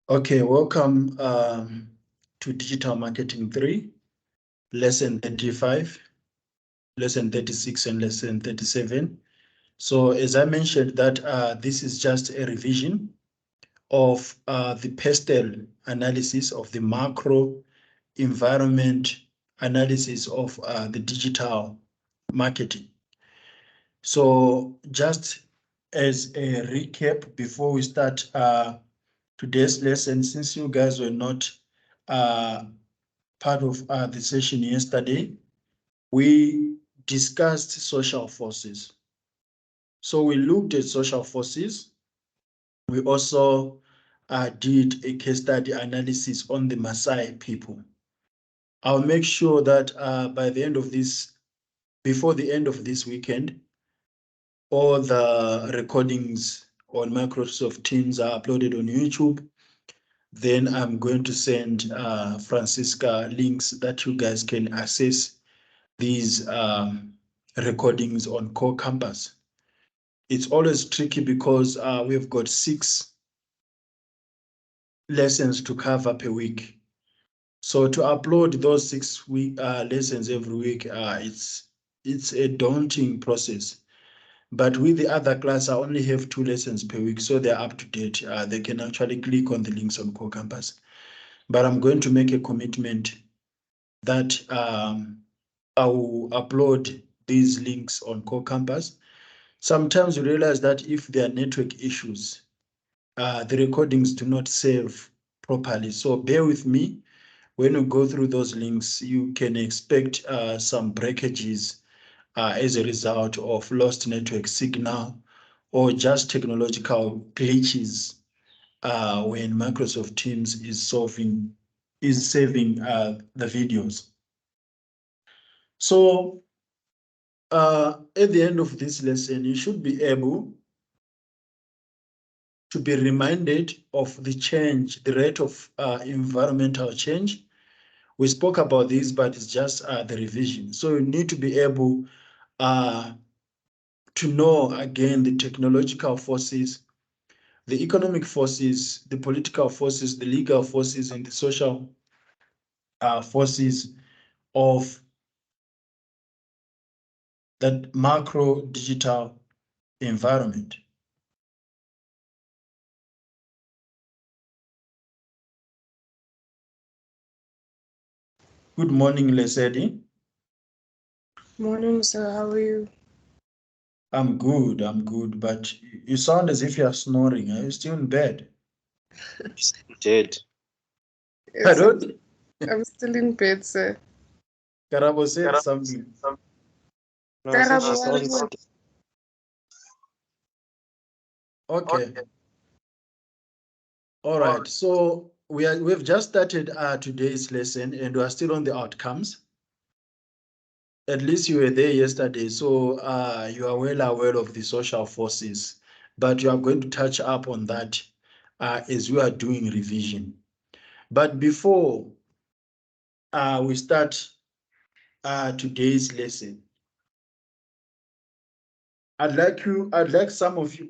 Okay, welcome to Digital Marketing 3, Lesson 35, Lesson 36, and Lesson 37. So as I mentioned that this is just a revision of the pastel analysis of the macro environment analysis of the digital marketing. So just as a recap before we start today's lesson, since you guys were not part of the session yesterday, we discussed social forces. So we looked at social forces. We also did a case study analysis on the Maasai people. I'll make sure that by the end of this, before the end of this weekend, all the recordings on Microsoft Teams are uploaded on YouTube. Then I'm going to send Francisca links that you guys can access these recordings on Core Campus. It's always tricky because we've got 6 lessons to cover per week. So to upload those 6 lessons every week, it's a daunting process. But with the other class, I only have 2 lessons per week, so they're up to date. They can actually click on the links on Core Campus. But I'm going to make a commitment that I will upload these links on Core Campus. Sometimes you realize that if there are network issues, the recordings do not save properly. So bear with me. When you go through those links, you can expect some breakages as a result of lost network signal or just technological glitches when Microsoft Teams is saving the videos. So at the end of this lesson, you should be able to be reminded of the change, the rate of environmental change. We spoke about this, but it's just the revision. So you need to be able to know, again, the technological forces, the economic forces, the political forces, the legal forces, and the social forces of that macro digital environment. Good morning, Lesedi. Morning, sir. How are you? I'm good, but you sound as if you're snoring. Are you still in bed? Dead. I Yes, don't. I'm still in bed, sir. Karabo said something. No, I said she Karabo, sounds what? Okay. All right. So we've just started today's lesson, and we are still on the outcomes. At least you were there yesterday, so you are well aware of the social forces, but you are going to touch up on that as we are doing revision. But before we start today's lesson, I'd like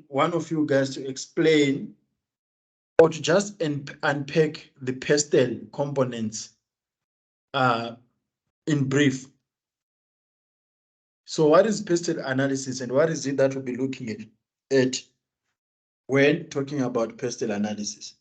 one of you guys to explain or to just unpack the pastel components in brief. So what is pastel analysis and what is it that we'll be looking at when talking about pastel analysis?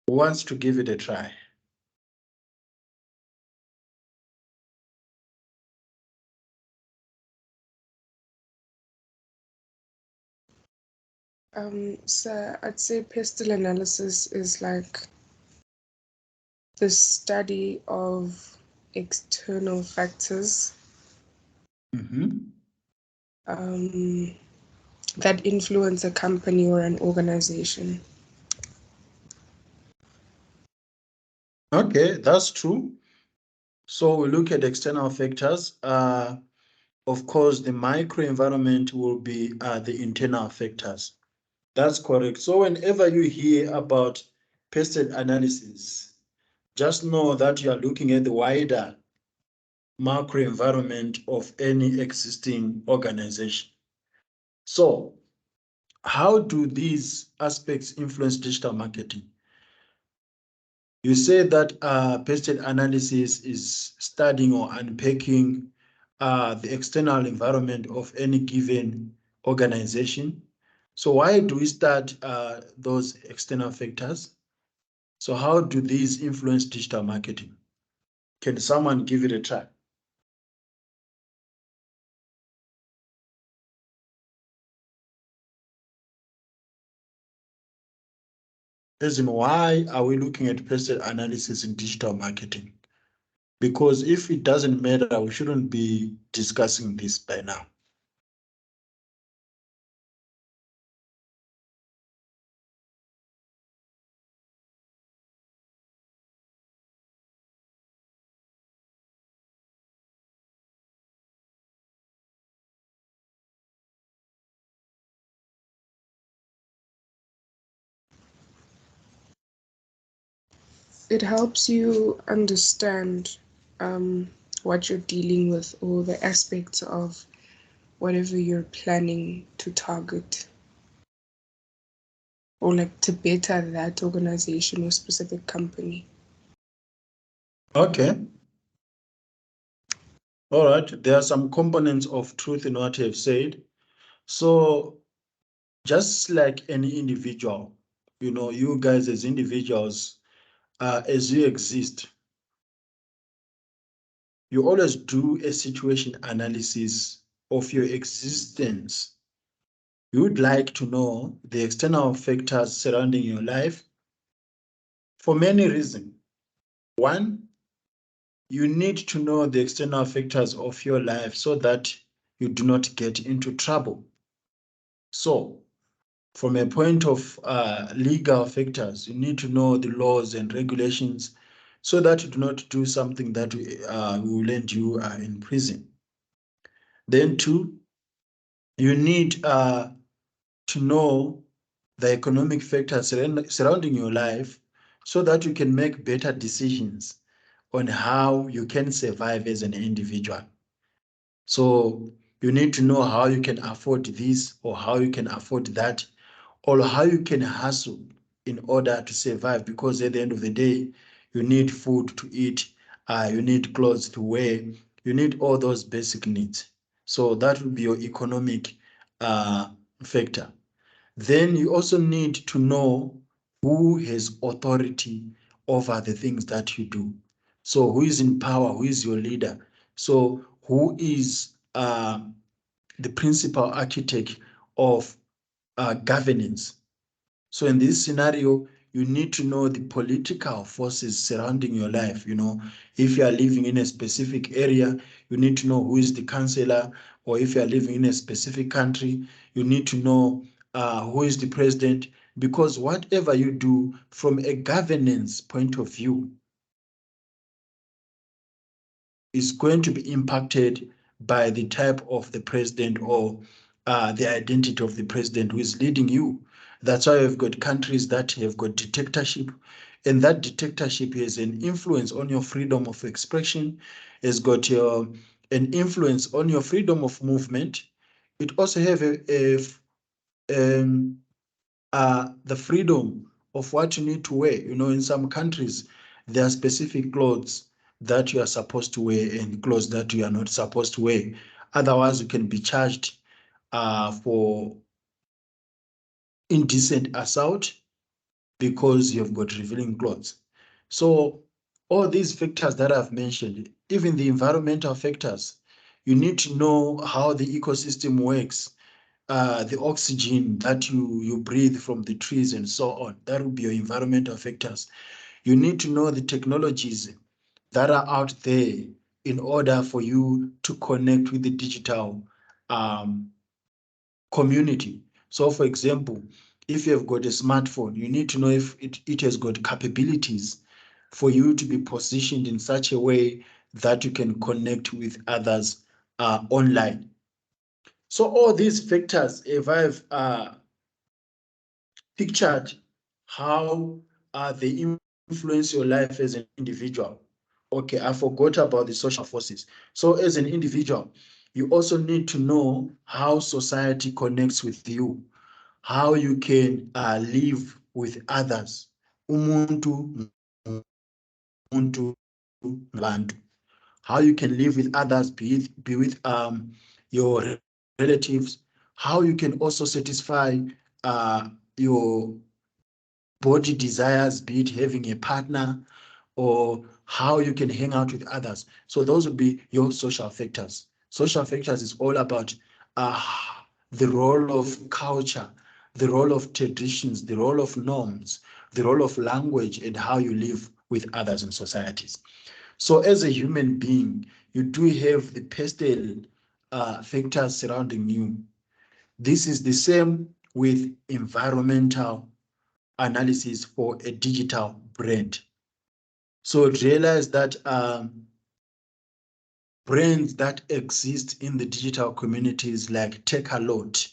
Who wants to give it a try? Sir, I'd say pastel analysis is like the study of external factors that influence a company or an organization. Okay, that's true. So we look at external factors. Of course, the microenvironment will be the internal factors. That's correct. So whenever you hear about pestle analysis, just know that you are looking at the wider macro environment of any existing organization. So, how do these aspects influence digital marketing? You say that pestle analysis is studying or unpacking the external environment of any given organization. So why do we start those external factors? So how do these influence digital marketing? Can someone give it a try? As in, why are we looking at pestle analysis in digital marketing? Because if it doesn't matter, we shouldn't be discussing this by now. It helps you understand what you're dealing with or the aspects of whatever you're planning to target, or like to better that organization or specific company. Okay. All right. There are some components of truth in what you have said. So just like any individual, you guys as individuals, as you exist, you always do a situation analysis of your existence. You would like to know the external factors surrounding your life for many reasons. One, you need to know the external factors of your life so that you do not get into trouble. So, from a point of legal factors, you need to know the laws and regulations so that you do not do something that will land you in prison. Then two, you need to know the economic factors surrounding your life so that you can make better decisions on how you can survive as an individual. So you need to know how you can afford this or how you can afford that, or how you can hustle in order to survive, because at the end of the day, you need food to eat, you need clothes to wear, you need all those basic needs. So that will be your economic factor. Then you also need to know who has authority over the things that you do. So who is in power, who is your leader? So who is the principal architect of governance? So in this scenario, you need to know the political forces surrounding your life. If you are living in a specific area, you need to know who is the councillor, or if you are living in a specific country, you need to know who is the president, because whatever you do from a governance point of view is going to be impacted by the type of the president or the identity of the president who is leading you. That's why we've got countries that have got dictatorship, and that dictatorship has an influence on your freedom of expression, has got an influence on your freedom of movement. It also have the freedom of what you need to wear. In some countries, there are specific clothes that you are supposed to wear and clothes that you are not supposed to wear. Otherwise, you can be charged for indecent assault because you've got revealing clothes. So all these factors that I've mentioned, even the environmental factors, you need to know how the ecosystem works, the oxygen that you breathe from the trees and so on. That will be your environmental factors. You need to know the technologies that are out there in order for you to connect with the digital community. So for example, if you have got a smartphone, you need to know if it has got capabilities for you to be positioned in such a way that you can connect with others online. So all these factors, if I've pictured how they influence your life as an individual. Okay, I forgot about the social forces. So as an individual, you also need to know how society connects with you, how you can live with others. Umuntu, umuntu, ngabantu. How you can live with others, be with your relatives, how you can also satisfy your body desires, be it having a partner, or how you can hang out with others. So those would be your social factors. Social factors is all about the role of culture, the role of traditions, the role of norms, the role of language, and how you live with others in societies. So as a human being, you do have the pastel factors surrounding you. This is the same with environmental analysis for a digital brand. So realize that brands that exist in the digital communities like Take a Lot,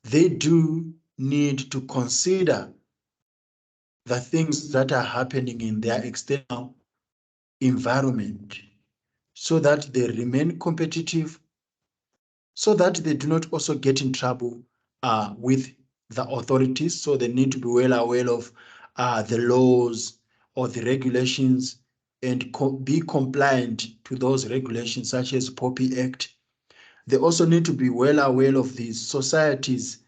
they do need to consider the things that are happening in their external environment so that they remain competitive, so that they do not also get in trouble with the authorities. So they need to be well aware of the laws or the regulations and be compliant to those regulations, such as POPI Act. They also need to be well aware of the societies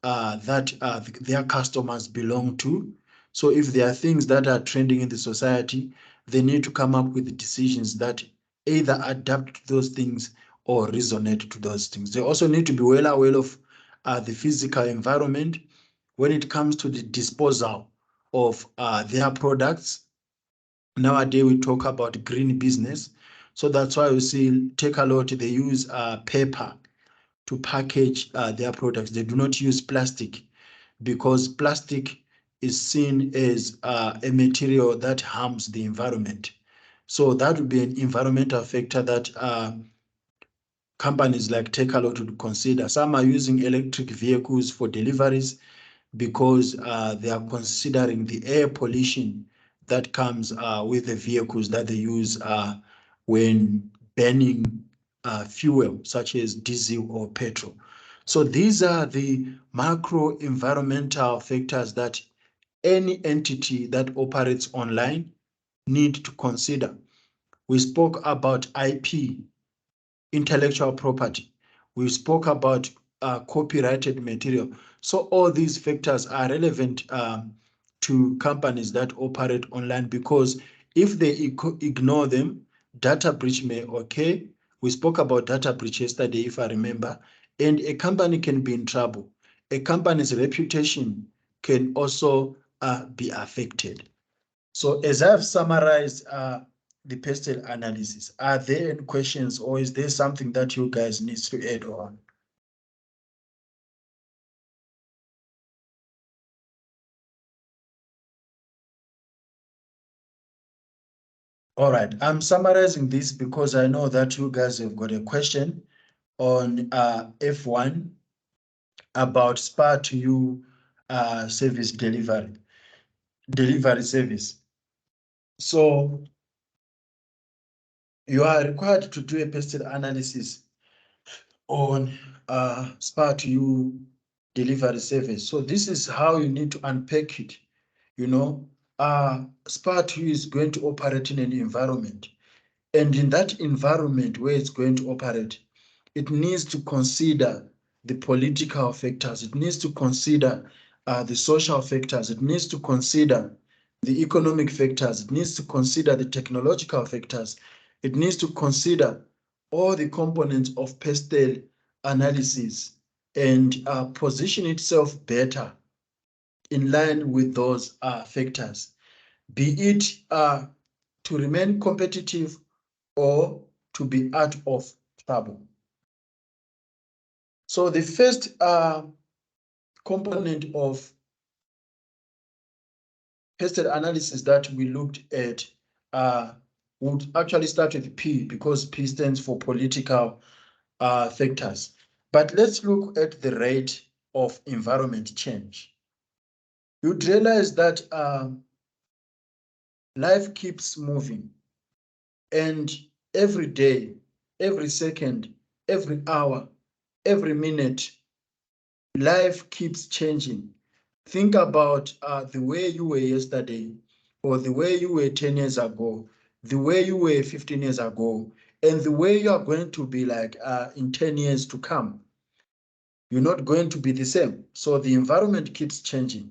that their customers belong to. So if there are things that are trending in the society, they need to come up with decisions that either adapt to those things or resonate to those things. They also need to be well aware of the physical environment when it comes to the disposal of their products. Nowadays, we talk about green business. So that's why we see Take a Lot, they use paper to package their products. They do not use plastic because plastic is seen as a material that harms the environment. So that would be an environmental factor that companies like Take a Lot would consider. Some are using electric vehicles for deliveries because they are considering the air pollution that comes with the vehicles that they use when burning fuel, such as diesel or petrol. So these are the macro environmental factors that any entity that operates online need to consider. We spoke about IP, intellectual property. We spoke about copyrighted material. So all these factors are relevant to companies that operate online, because if they ignore them, data breach may occur. We spoke about data breach yesterday, if I remember, and a company can be in trouble. A company's reputation can also be affected. So as I've summarized the pastel analysis, are there any questions, or is there something that you guys need to add on? All right, I'm summarizing this because I know that you guys have got a question on F1 about SPA to you service delivery service. So you are required to do a pastel analysis on SPA to you delivery service. So this is how you need to unpack it. You know, SPA to you is going to operate in an environment. And in that environment where it's going to operate, it needs to consider the political factors. It needs to consider the social factors. It needs to consider the economic factors. It needs to consider the technological factors. It needs to consider all the components of pastel analysis and position itself better in line with those factors, be it to remain competitive or to be out of trouble. So the first component of pastel analysis that we looked at would actually start with P, because P stands for political factors. But let's look at the rate of environment change. you'd realize that life keeps moving, and every day, every second, every hour, every minute, life keeps changing. Think about the way you were yesterday, or the way you were 10 years ago, the way you were 15 years ago, and the way you are going to be like in 10 years to come. You're not going to be the same. So the environment keeps changing.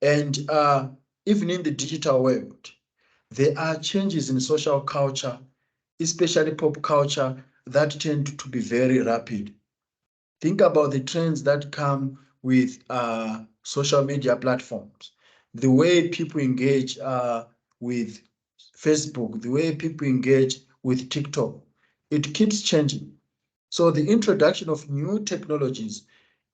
And even in the digital world, there are changes in social culture, especially pop culture, that tend to be very rapid. Think about the trends that come with social media platforms, the way people engage with Facebook, the way people engage with TikTok. It keeps changing. So the introduction of new technologies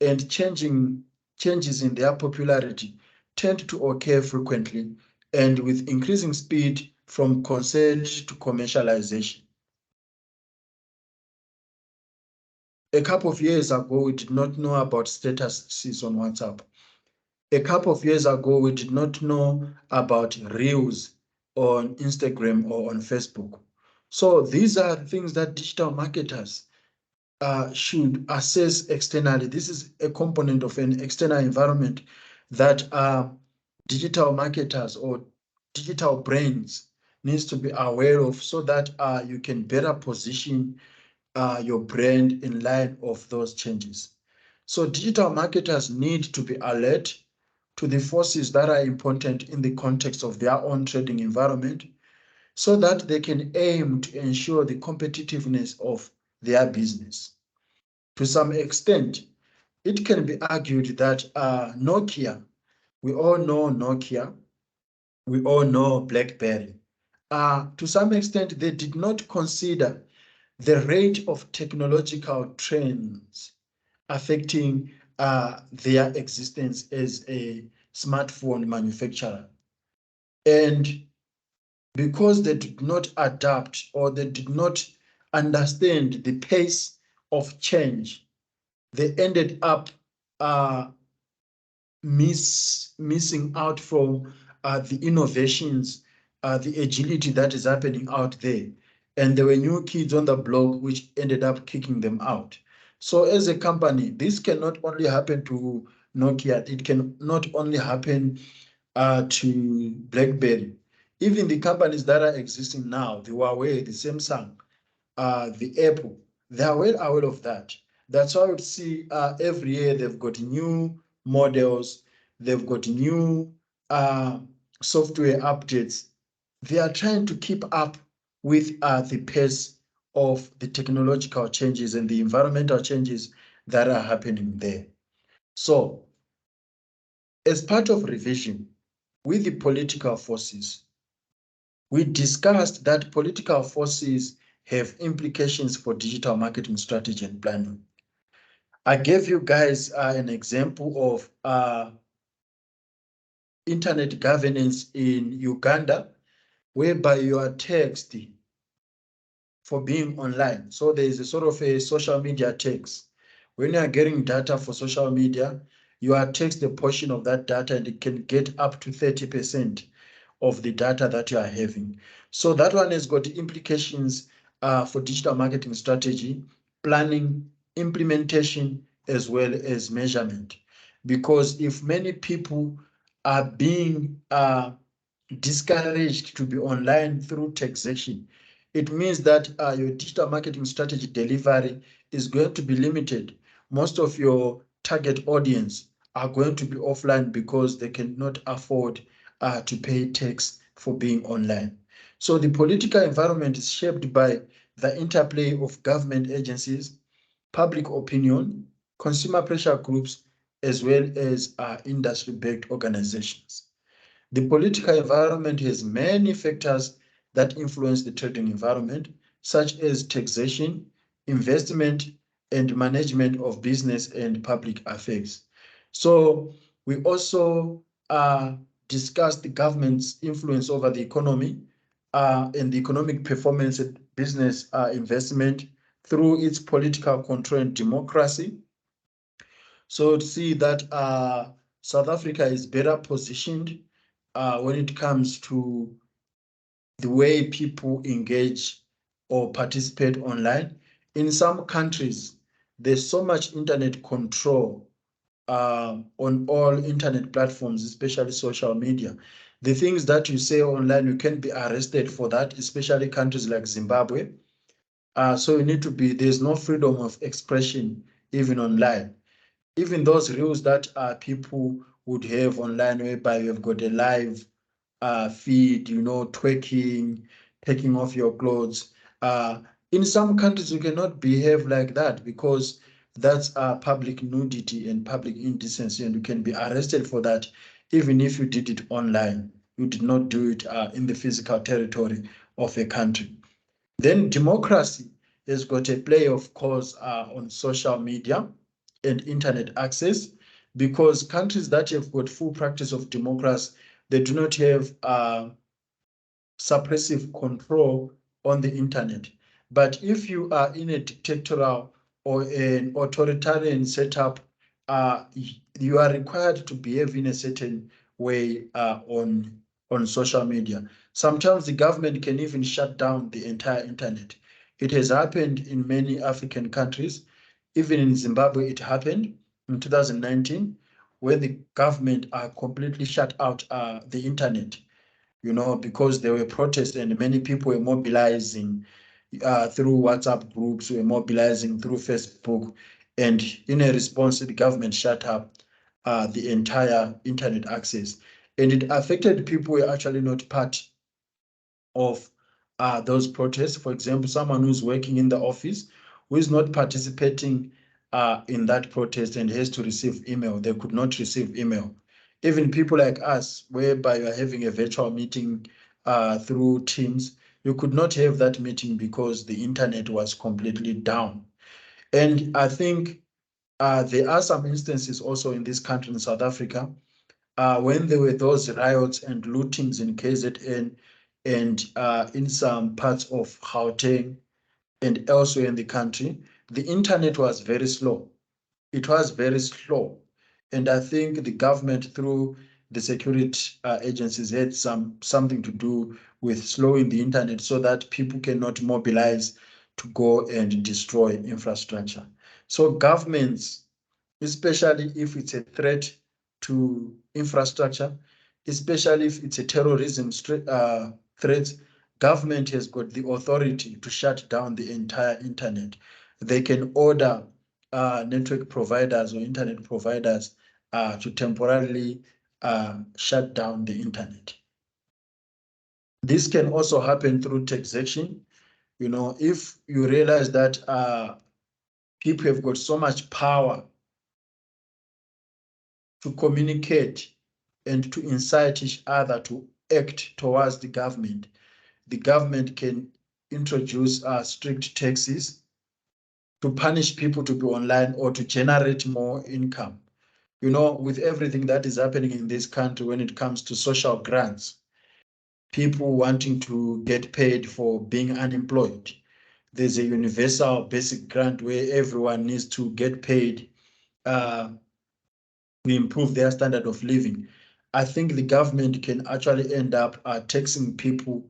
and changes in their popularity tend to occur frequently and with increasing speed from concept to commercialization. A couple of years ago, we did not know about statuses on WhatsApp. A couple of years ago, we did not know about Reels on Instagram or on Facebook. So these are things that digital marketers should assess externally. This is a component of an external environment that digital marketers or digital brains needs to be aware of, so that you can better position your brand in line of those changes. So digital marketers need to be alert to the forces that are important in the context of their own trading environment, so that they can aim to ensure the competitiveness of their business. To some extent, it can be argued that Nokia, we all know Nokia, we all know BlackBerry. To some extent, they did not consider the rate of technological trends affecting their existence as a smartphone manufacturer. And because they did not adapt, or they did not understand the pace of change, they ended up uh, missing out from the innovations, the agility that is happening out there. And there were new kids on the block which ended up kicking them out. So as a company, this cannot only happen to Nokia, it can not only happen to BlackBerry. Even the companies that are existing now, the Huawei, the Samsung, the Apple, they are well aware of that. That's why I would see every year they've got new models, they've got new software updates. They are trying to keep up with the pace of the technological changes and the environmental changes that are happening there. So, as part of revision with the political forces, we discussed that political forces have implications for digital marketing strategy and planning. I gave you guys an example of internet governance in Uganda, whereby you are taxed for being online. So there is a sort of a social media tax. When you are getting data for social media, you are taxed a portion of that data, and it can get up to 30% of the data that you are having. So that one has got implications for digital marketing strategy, planning, implementation, as well as measurement. Because if many people are being discouraged to be online through taxation, it means that your digital marketing strategy delivery is going to be limited. Most of your target audience are going to be offline because they cannot afford to pay tax for being online. So the political environment is shaped by the interplay of government agencies, public opinion, consumer pressure groups, as well as industry-backed organizations. The political environment has many factors that influence the trading environment, such as taxation, investment, and management of business and public affairs. So we also discussed the government's influence over the economy and the economic performance and business investment through its political control and democracy. So to see that South Africa is better positioned when it comes to the way people engage or participate online. In some countries, there's so much internet control on all internet platforms, especially social media. The things that you say online, you can be arrested for that, especially countries like Zimbabwe. So you need to be, there's no freedom of expression even online. Even those rules that people would have online, whereby you've got a live feed, twerking, taking off your clothes. In some countries, you cannot behave like that because that's public nudity and public indecency, and you can be arrested for that, even if you did it online. You did not do it in the physical territory of a country. Then democracy has got a play, of course, on social media and internet access, because countries that have got full practice of democracy, they do not have suppressive control on the internet. But if you are in a dictatorial or an authoritarian setup, you are required to behave in a certain way on social media. Sometimes the government can even shut down the entire internet. It has happened in many African countries. Even in Zimbabwe, it happened in 2019, where the government completely shut out the internet, because there were protests and many people were mobilizing through WhatsApp groups, were mobilizing through Facebook. And in a response, the government shut up the entire internet access. And it affected people who were actually not part of those protests. For example, someone who's working in the office who is not participating in that protest and has to receive email, they could not receive email. Even people like us, whereby you're having a virtual meeting through Teams, you could not have that meeting because the internet was completely down. And I think there are some instances also in this country, in South Africa, when there were those riots and lootings in KZN and in some parts of Gauteng and elsewhere in the country, the internet was very slow. It was very slow. And I think the government, through the security agencies, had something to do with slowing the internet so that people cannot mobilize to go and destroy infrastructure. So governments, especially if it's a threat to infrastructure, especially if it's a terrorism threat, government has got the authority to shut down the entire internet. They can order network providers or internet providers to temporarily shut down the internet. This can also happen through taxation. If you realize that people have got so much power to communicate and to incite each other to act towards the government can introduce strict taxes to punish people to be online or to generate more income. With everything that is happening in this country when it comes to social grants, people wanting to get paid for being unemployed, there's a universal basic grant where everyone needs to get paid to improve their standard of living. I think the government can actually end up taxing people,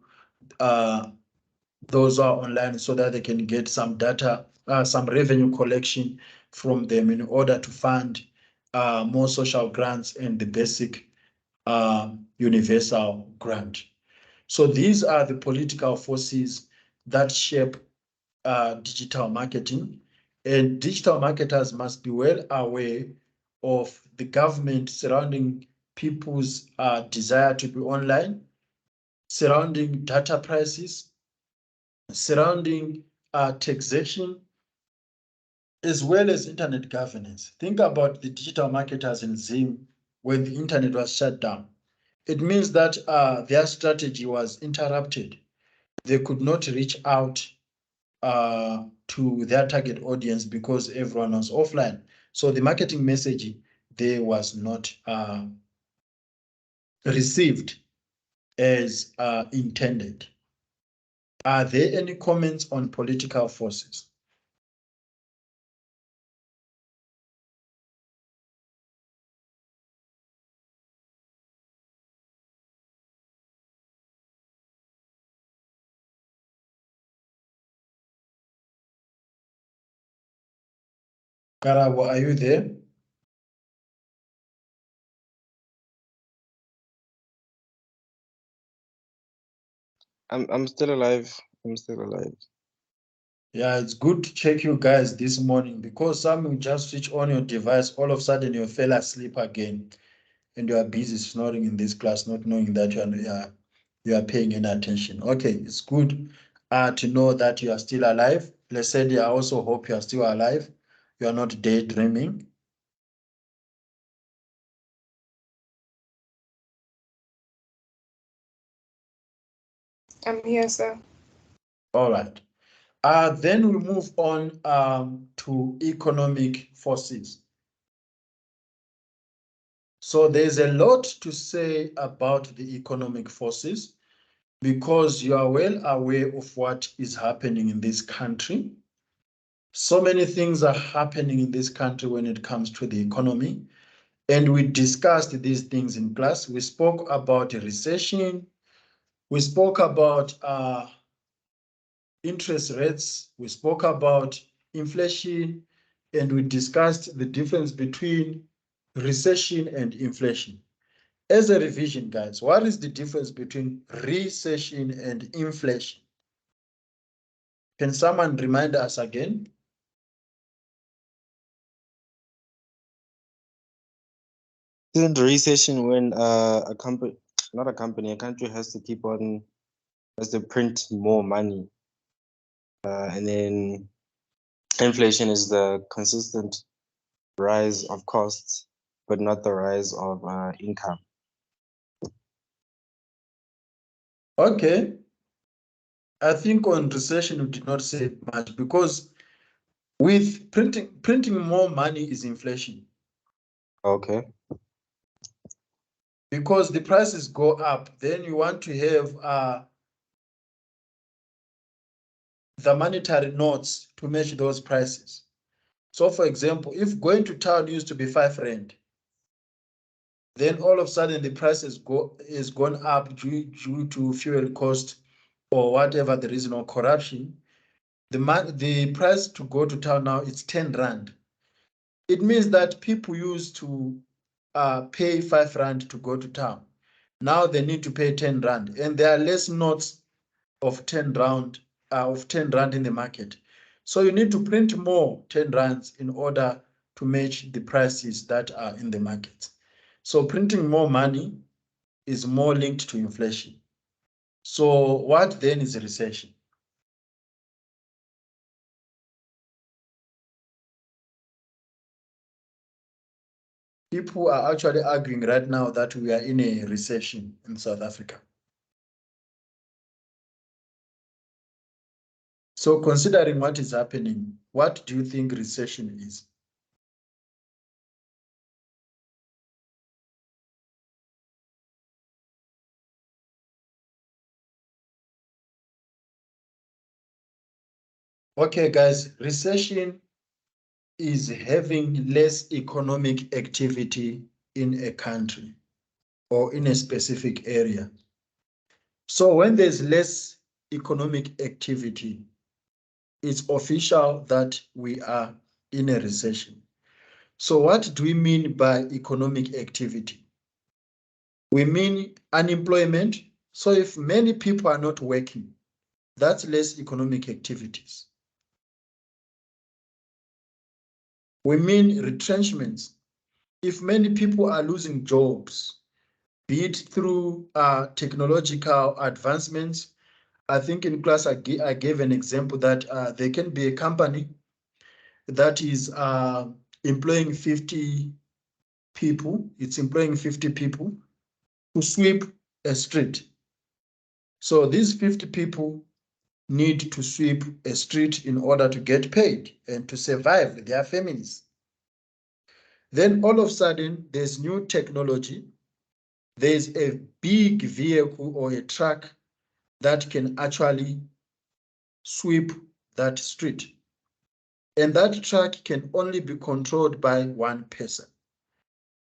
those who are online, so that they can get some data, some revenue collection from them in order to fund more social grants and the basic universal grant. So these are the political forces that shape digital marketing, and digital marketers must be well aware of the government surrounding people's desire to be online, surrounding data prices, surrounding taxation, as well as internet governance. Think about the digital marketers in Zim when the internet was shut down. It means that their strategy was interrupted. They could not reach out to their target audience because everyone was offline. So the marketing message there was not received as intended. Are there any comments on political forces? Karabo, are you there? I'm still alive. I'm still alive. Yeah, it's good to check you guys this morning because some will just switch on your device, all of a sudden you fell asleep again and you are busy snoring in this class, not knowing that you are paying any attention. Okay, it's good to know that you are still alive. Blessed, I also hope you are still alive. You are not daydreaming. I'm here, sir. All right. Then we move on to economic forces. So there's a lot to say about the economic forces because you are well aware of what is happening in this country. So many things are happening in this country when it comes to the economy. And we discussed these things in class. We spoke about a recession. We spoke about interest rates. We spoke about inflation. And we discussed the difference between recession and inflation. As a revision, guys, what is the difference between recession and inflation? Can someone remind us again? Isn't the recession when a company, not a company, a country has to print more money, and then inflation is the consistent rise of costs, but not the rise of income. Okay. I think on recession we did not say much because with printing more money is inflation Okay. because the prices go up. Then you want to have the monetary notes to match those prices. So, for example, if going to town used to be 5 rand, then all of a sudden the prices is gone up due to fuel cost or whatever the reason or corruption. The price to go to town now is 10 rand. It means that people used to pay 5 rand to go to town. Now they need to pay 10 rand, and there are less notes of 10 rand in the market. So you need to print more 10 rands in order to match the prices that are in the market. So printing more money is more linked to inflation. So what then is a recession? People are actually arguing right now that we are in a recession in South Africa. So considering what is happening, what do you think recession is? Okay, guys, recession is having less economic activity in a country or in a specific area. So when there's less economic activity, it's official that we are in a recession. So what do we mean by economic activity? We mean unemployment. So if many people are not working, that's less economic activities. We mean retrenchments. If many people are losing jobs, be it through technological advancements. I think in class I gave an example that there can be a company that is employing 50 people. It's employing 50 people to sweep a street. So these 50 people need to sweep a street in order to get paid and to survive their families. Then all of a sudden, there's new technology. There's a big vehicle or a truck that can actually sweep that street. And that truck can only be controlled by one person.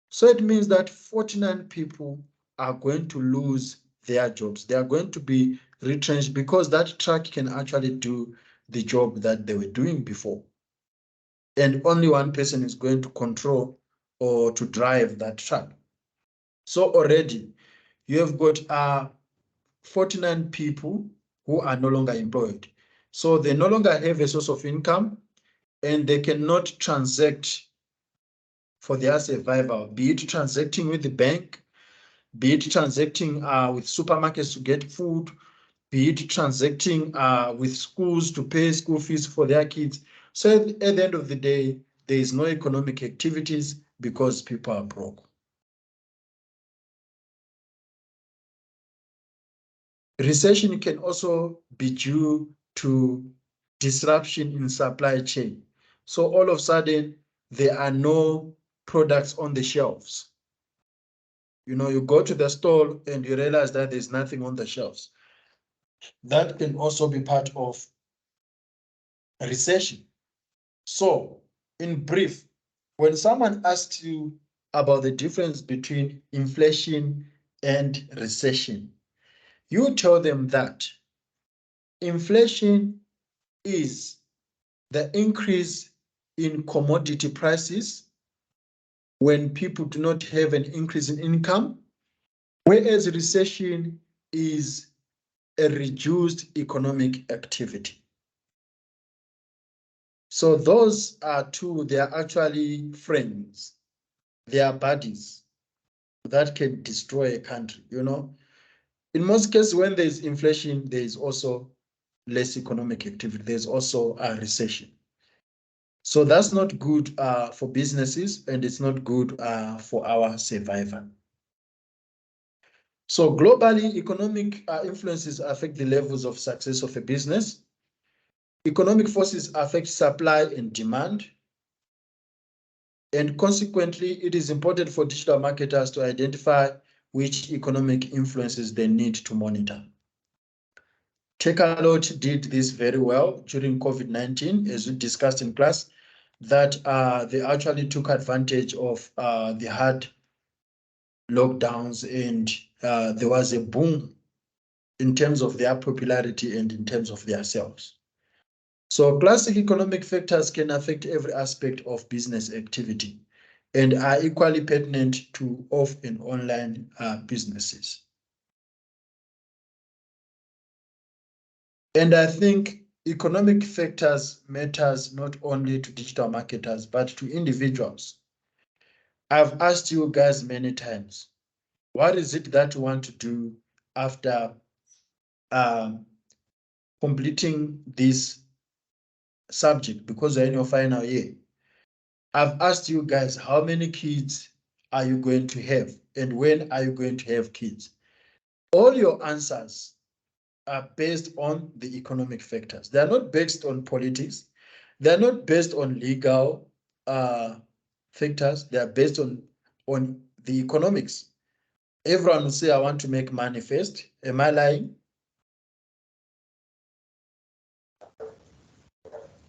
So it means that 49 people are going to lose their jobs. They are going to be retrenched because that truck can actually do the job that they were doing before. and only one person is going to control or to drive that truck. So already you have got 49 people who are no longer employed. So they no longer have a source of income and they cannot transact for their survival, be it transacting with the bank, be it transacting with supermarkets to get food, be it transacting with schools to pay school fees for their kids. So at the end of the day, there is no economic activities because people are broke. Recession can also be due to disruption in supply chain. So all of a sudden, there are no products on the shelves. You know, you go to the store and you realize that there's nothing on the shelves. That can also be part of a recession. So, in brief, when someone asks you about the difference between inflation and recession, you tell them that inflation is the increase in commodity prices when people do not have an increase in income, whereas recession is a reduced economic activity. So those are two, they are actually friends, they are buddies that can destroy a country, you know. In most cases, when there's inflation, there is also less economic activity, there's also a recession. So that's not good for businesses and it's not good for our survival. So globally, economic influences affect the levels of success of a business. Economic forces affect supply and demand. And consequently, it is important for digital marketers to identify which economic influences they need to monitor. Takealot did this very well during COVID-19, as we discussed in class, that they actually took advantage of the hard lockdowns and there was a boom in terms of their popularity and in terms of their sales. So classic economic factors can affect every aspect of business activity and are equally pertinent to off and online businesses. And I think economic factors matters not only to digital marketers, but to individuals. I've asked you guys many times, what is it that you want to do after completing this subject because you're in your final year? I've asked you guys, how many kids are you going to have? And when are you going to have kids? All your answers are based on the economic factors. They are not based on politics. They are not based on legal factors. They are based on the economics. Everyone will say, I want to make money first. Am I lying?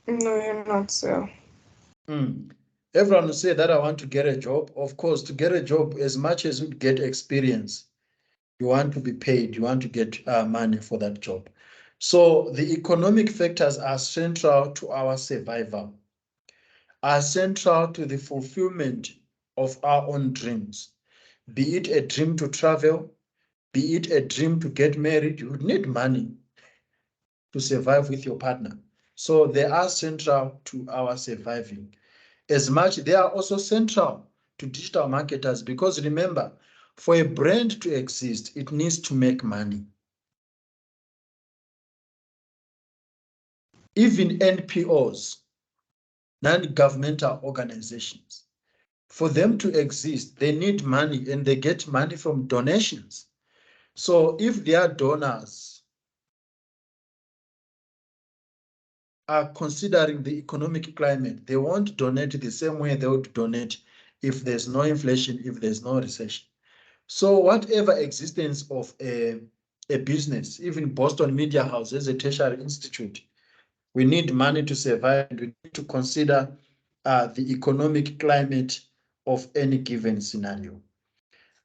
No, you're not, so. Everyone will say that I want to get a job. Of course, to get a job, as much as you get experience, you want to be paid, you want to get money for that job. So the economic factors are central to our survival, are central to the fulfillment of our own dreams. Be it a dream to travel, be it a dream to get married, you need money to survive with your partner. So they are central to our surviving. As much, they are also central to digital marketers because remember, for a brand to exist, it needs to make money. Even NPOs, non-governmental organizations, for them to exist, they need money and they get money from donations. So if their donors are considering the economic climate, they won't donate the same way they would donate if there's no inflation, if there's no recession. So whatever existence of a business, even Boston Media House as a tertiary institute, we need money to survive and we need to consider the economic climate of any given scenario.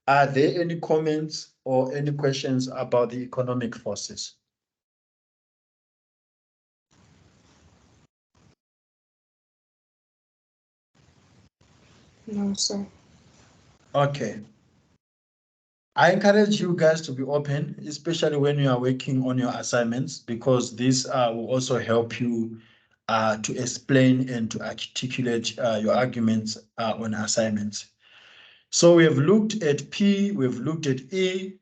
Are there any comments or any questions about the economic forces? No, sir. Okay. I encourage you guys to be open, especially when you are working on your assignments, because this will also help you to explain and to articulate your arguments on assignments. So we have looked at P, we've looked at E.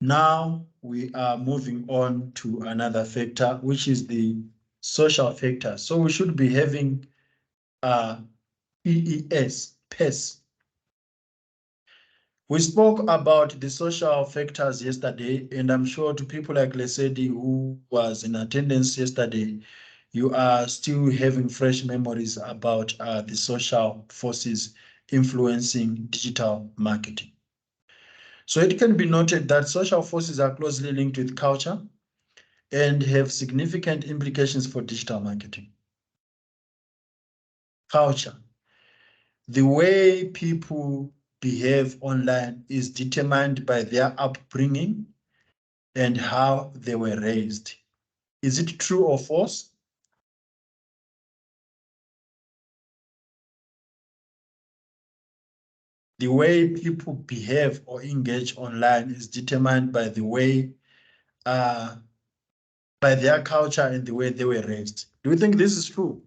Now we are moving on to another factor, which is the social factor. So we should be having PES, PES. We spoke about the social factors yesterday, and I'm sure to people like Lesedi, who was in attendance yesterday, you are still having fresh memories about the social forces influencing digital marketing. So it can be noted that social forces are closely linked with culture and have significant implications for digital marketing. Culture. The way people behave online is determined by their upbringing and how they were raised. Is it true or false? The way people behave or engage online is determined by the way, by their culture and the way they were raised. Do you think this is true?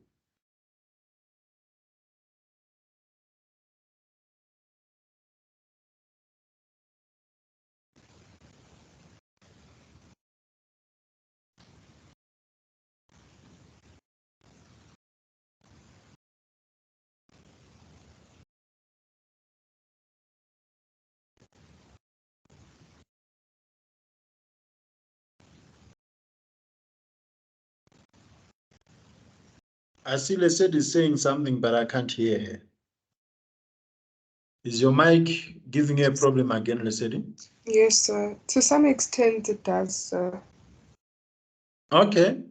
I see Lesed is saying something, but I can't hear her. Is your mic giving her a problem again, Lesedi? Yes, sir. To some extent, it does, sir. Okay.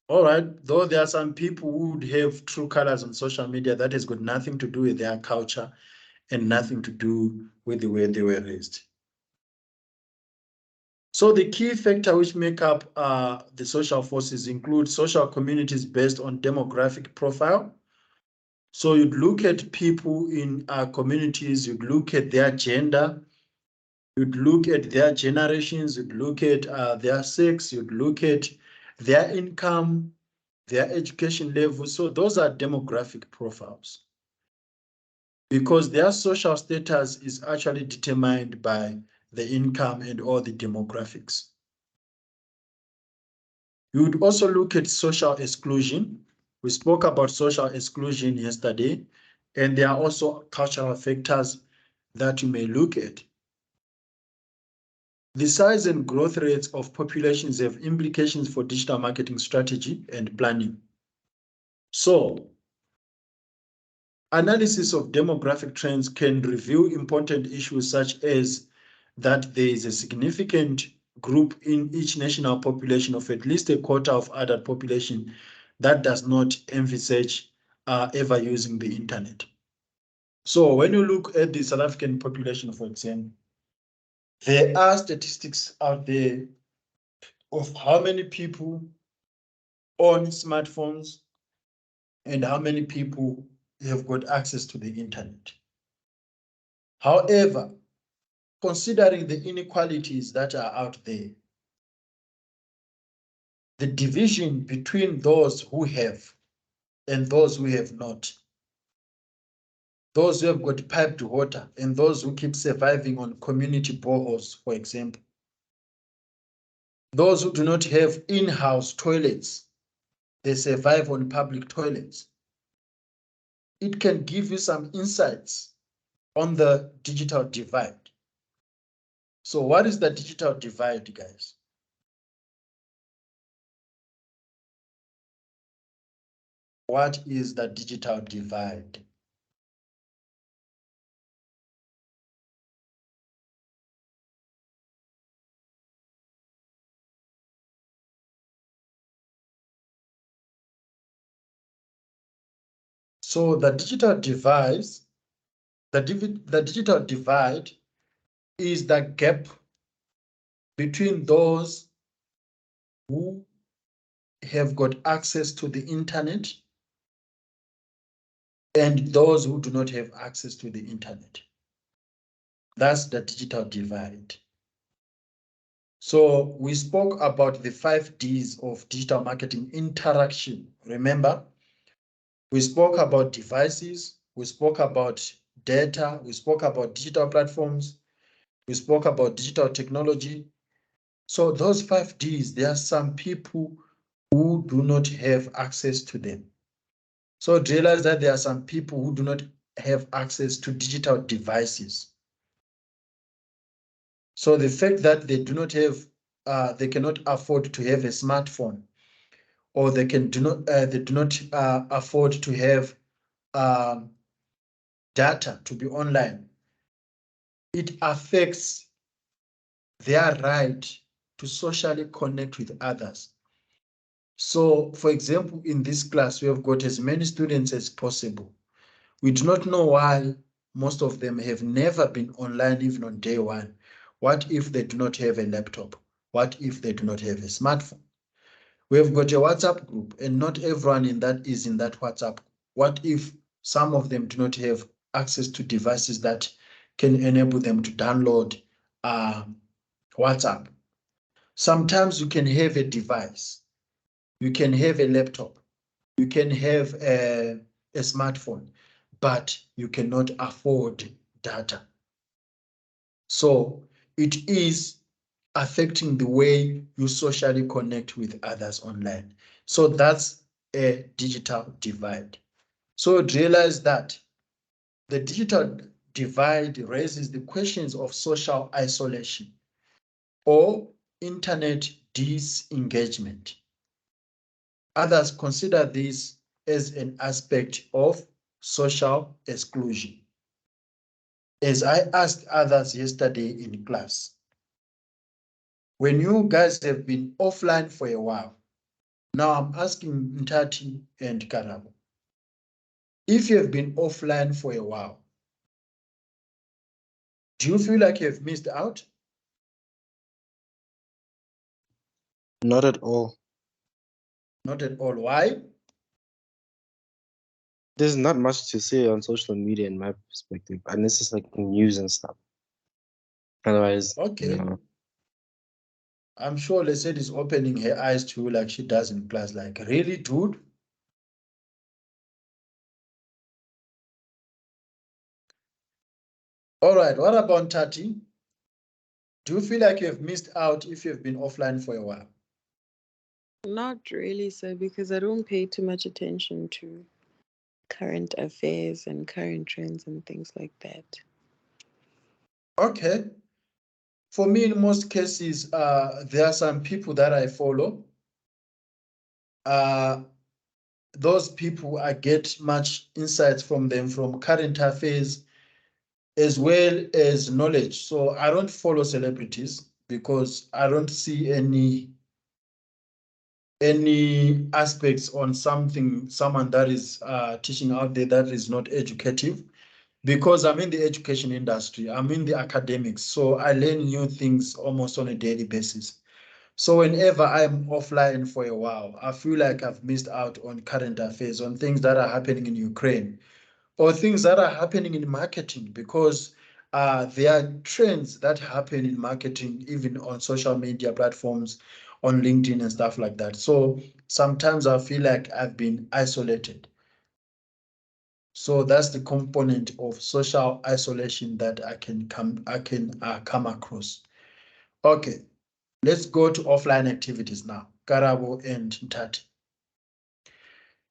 All right. Though there are some people who would have true colors on social media, that has got nothing to do with their culture and nothing to do with the way they were raised. So the key factor which make up the social forces include social communities based on demographic profile. So you'd look at people in communities, you'd look at their gender, you'd look at their generations, you'd look at their sex, you'd look at their income, their education level. So those are demographic profiles, because their social status is actually determined by the income and all the demographics. You would also look at social exclusion. We spoke about social exclusion yesterday, and there are also cultural factors that you may look at. The size and growth rates of populations have implications for digital marketing strategy and planning. So, analysis of demographic trends can reveal important issues such as that there is a significant group in each national population of at least a quarter of adult population that does not envisage ever using the internet. So when you look at the South African population, for example, there are statistics out there of how many people own smartphones and how many people have got access to the internet. However, considering the inequalities that are out there, the division between those who have and those who have not, those who have got piped water and those who keep surviving on community boreholes, for example, those who do not have in-house toilets, they survive on public toilets. It can give you some insights on the digital divide. So what is the digital divide, guys? What is the digital divide? So the digital divide, the digital divide is the gap between those who have got access to the internet and those who do not have access to the internet. That's the digital divide. So we spoke about the 5 Ds of digital marketing interaction. Remember, we spoke about devices, we spoke about data, we spoke about digital platforms, we spoke about digital technology. So those 5 Ds, there are some people who do not have access to them. So realize that there are some people who do not have access to digital devices. So the fact that they do not have, they cannot afford to have a smartphone, or they do not afford to have um, data to be online, it affects their right to socially connect with others. So, for example, in this class, we have got as many students as possible. We do not know why most of them have never been online even on day one. What if they do not have a laptop? What if they do not have a smartphone? We have got a WhatsApp group, and not everyone in that is in that WhatsApp. What if some of them do not have access to devices that can enable them to download WhatsApp? Sometimes you can have a device, you can have a laptop, you can have a smartphone, but you cannot afford data. So it is affecting the way you socially connect with others online. So that's a digital divide. So realize that the digital divide raises the questions of social isolation or internet disengagement. Others consider this as an aspect of social exclusion. As I asked others yesterday in class, when you guys have been offline for a while, now I'm asking Ntati and Karabo, if you have been offline for a while, do you feel like you have missed out? Not at all. Not at all. Why? There's not much to say on social media in my perspective, unless it's like news and stuff. Otherwise, Okay. no. I'm sure Lesed is opening her eyes to you like she does in class. Like, really, dude? All right. What about Tati? Do you feel like you have missed out if you have been offline for a while? Not really, sir, because I don't pay too much attention to current affairs and current trends and things like that. Okay. For me, in most cases, there are some people that I follow. Those people, I get much insights from them, from current affairs, as well as knowledge. So I don't follow celebrities because I don't see any aspects on someone that is teaching out there that is not educative, because I'm in the education industry, I'm in the academics, so I learn new things almost on a daily basis. So whenever I'm offline for a while, I feel like I've missed out on current affairs, on things that are happening in Ukraine, or things that are happening in marketing, because there are trends that happen in marketing, even on social media platforms, on LinkedIn and stuff like that. So sometimes I feel like I've been isolated. So that's the component of social isolation that I can come across. Okay, let's go to offline activities now. Karabo and Ntati.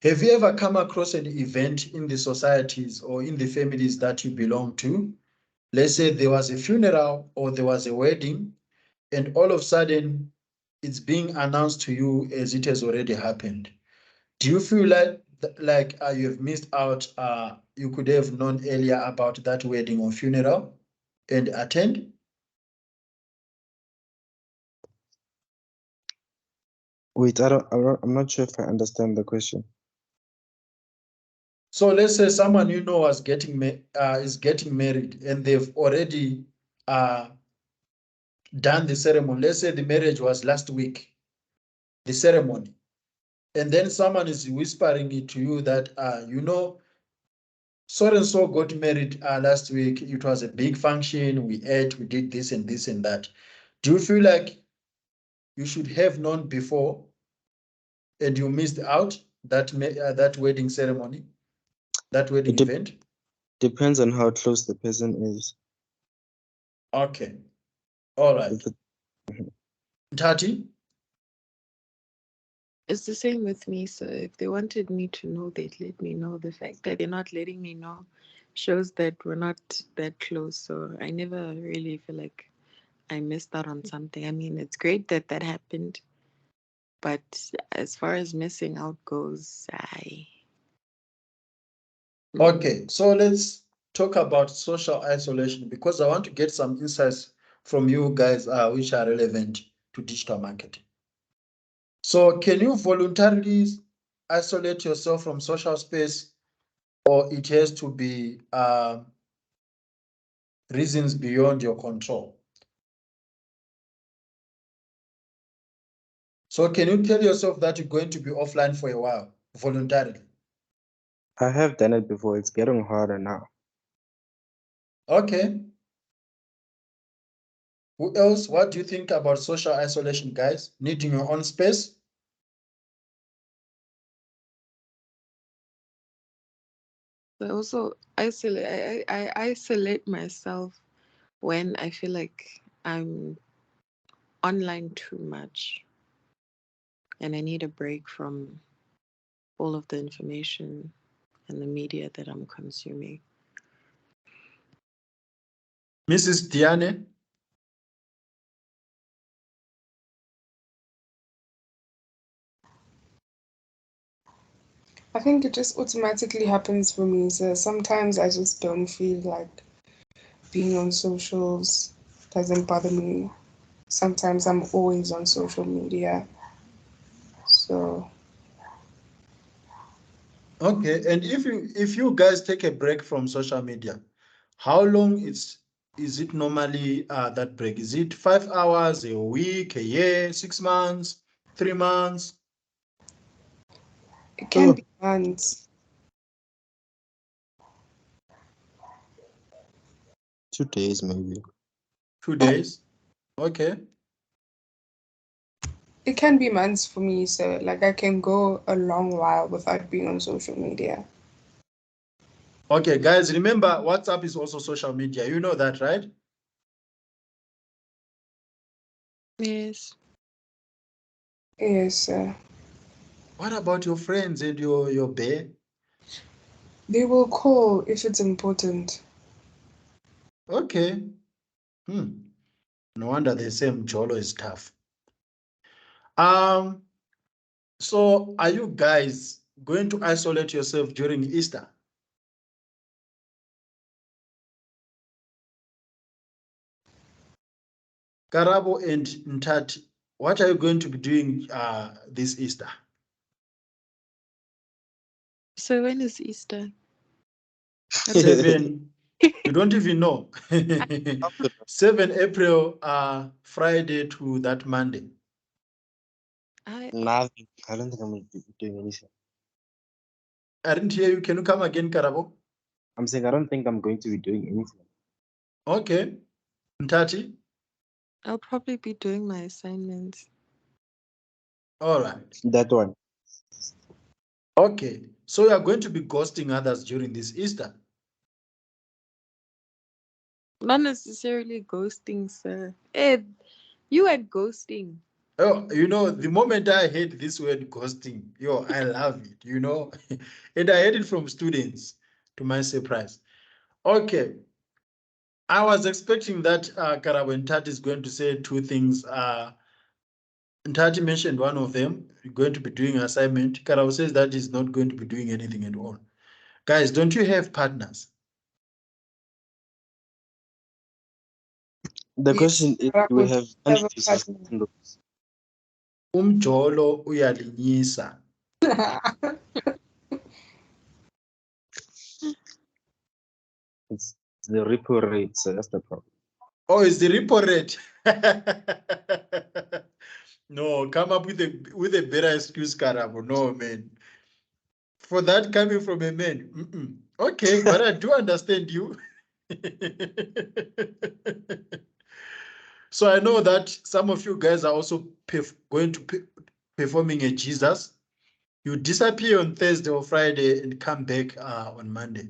Have you ever come across an event in the societies or in the families that you belong to? Let's say there was a funeral or there was a wedding, and all of a sudden it's being announced to you as it has already happened. Do you feel like you have missed out? You could have known earlier about that wedding or funeral and attend? Wait, I'm not sure if I understand the question. So let's say someone you know is getting married, and they've already done the ceremony. Let's say the marriage was last week, the ceremony, and then someone is whispering it to you that so and so got married last week. It was a big function. We ate, we did this and this and that. Do you feel like you should have known before and you missed out that wedding ceremony, that wedding event? Depends on how close the person is. Okay. All right. If it, Tati? It's the same with me. So if they wanted me to know, they'd let me know. The fact that they're not letting me know shows that we're not that close. So I never really feel like I missed out on something. I mean, it's great that that happened, but as far as missing out goes, Okay, so let's talk about social isolation because I want to get some insights from you guys which are relevant to digital marketing. So can you voluntarily isolate yourself from social space, or it has to be reasons beyond your control? So can you tell yourself that you're going to be offline for a while voluntarily? I have done it before. It's getting harder now. Okay. Who else? What do you think about social isolation, guys? Needing your own space? I also isolate. I isolate myself when I feel like I'm online too much, and I need a break from all of the information and the media that I'm consuming. Mrs. Diane? I think it just automatically happens for me. So sometimes I just don't feel like being on socials. Doesn't bother me. Sometimes I'm always on social media. So Okay, and if you guys take a break from social media, how long is it normally that break? Is it 5 hours, a week, a year, 6 months, 3 months? it can be months. 2 days maybe. 2 days? Okay. It can be months for me. So like I can go a long while without being on social media. Okay, guys, remember WhatsApp is also social media. You know that, right? Yes. Yes, What about your friends and your bear? they will call if it's important. Okay. No wonder the same Jolo is tough. So are you guys going to isolate yourself during Easter? Karabo and Ntati, what are you going to be doing this Easter? So when is Easter? 7, you don't even know. 7 April, Friday to that Monday. Nothing. I don't think I'm doing anything. I didn't hear you. Can you come again, Karabo? I'm saying I don't think I'm going to be doing anything. Okay. Ntati? I'll probably be doing my assignments. All right. That one. Okay. So you are going to be ghosting others during this Easter? Not necessarily ghosting, sir. Ed, you had ghosting. Oh, the moment I heard this word ghosting, I love it, and I heard it from students, to my surprise. Okay. I was expecting that Karabo Ntati is going to say two things. Ntati mentioned one of them, you're going to be doing an assignment. Karabo says that he's not going to be doing anything at all. Guys, don't you have partners? The Yes, question is, do we have money have a to partner. sustain those? Umjolo uyalinyisa. It's the repo rate, so that's the problem. Oh, it's the repo rate. No, come up with a better excuse, Karabo. No, man. for that coming from a man. Okay, but I do understand you. So I know that some of you guys are also going to performing a Jesus. You disappear on Thursday or Friday and come back on Monday.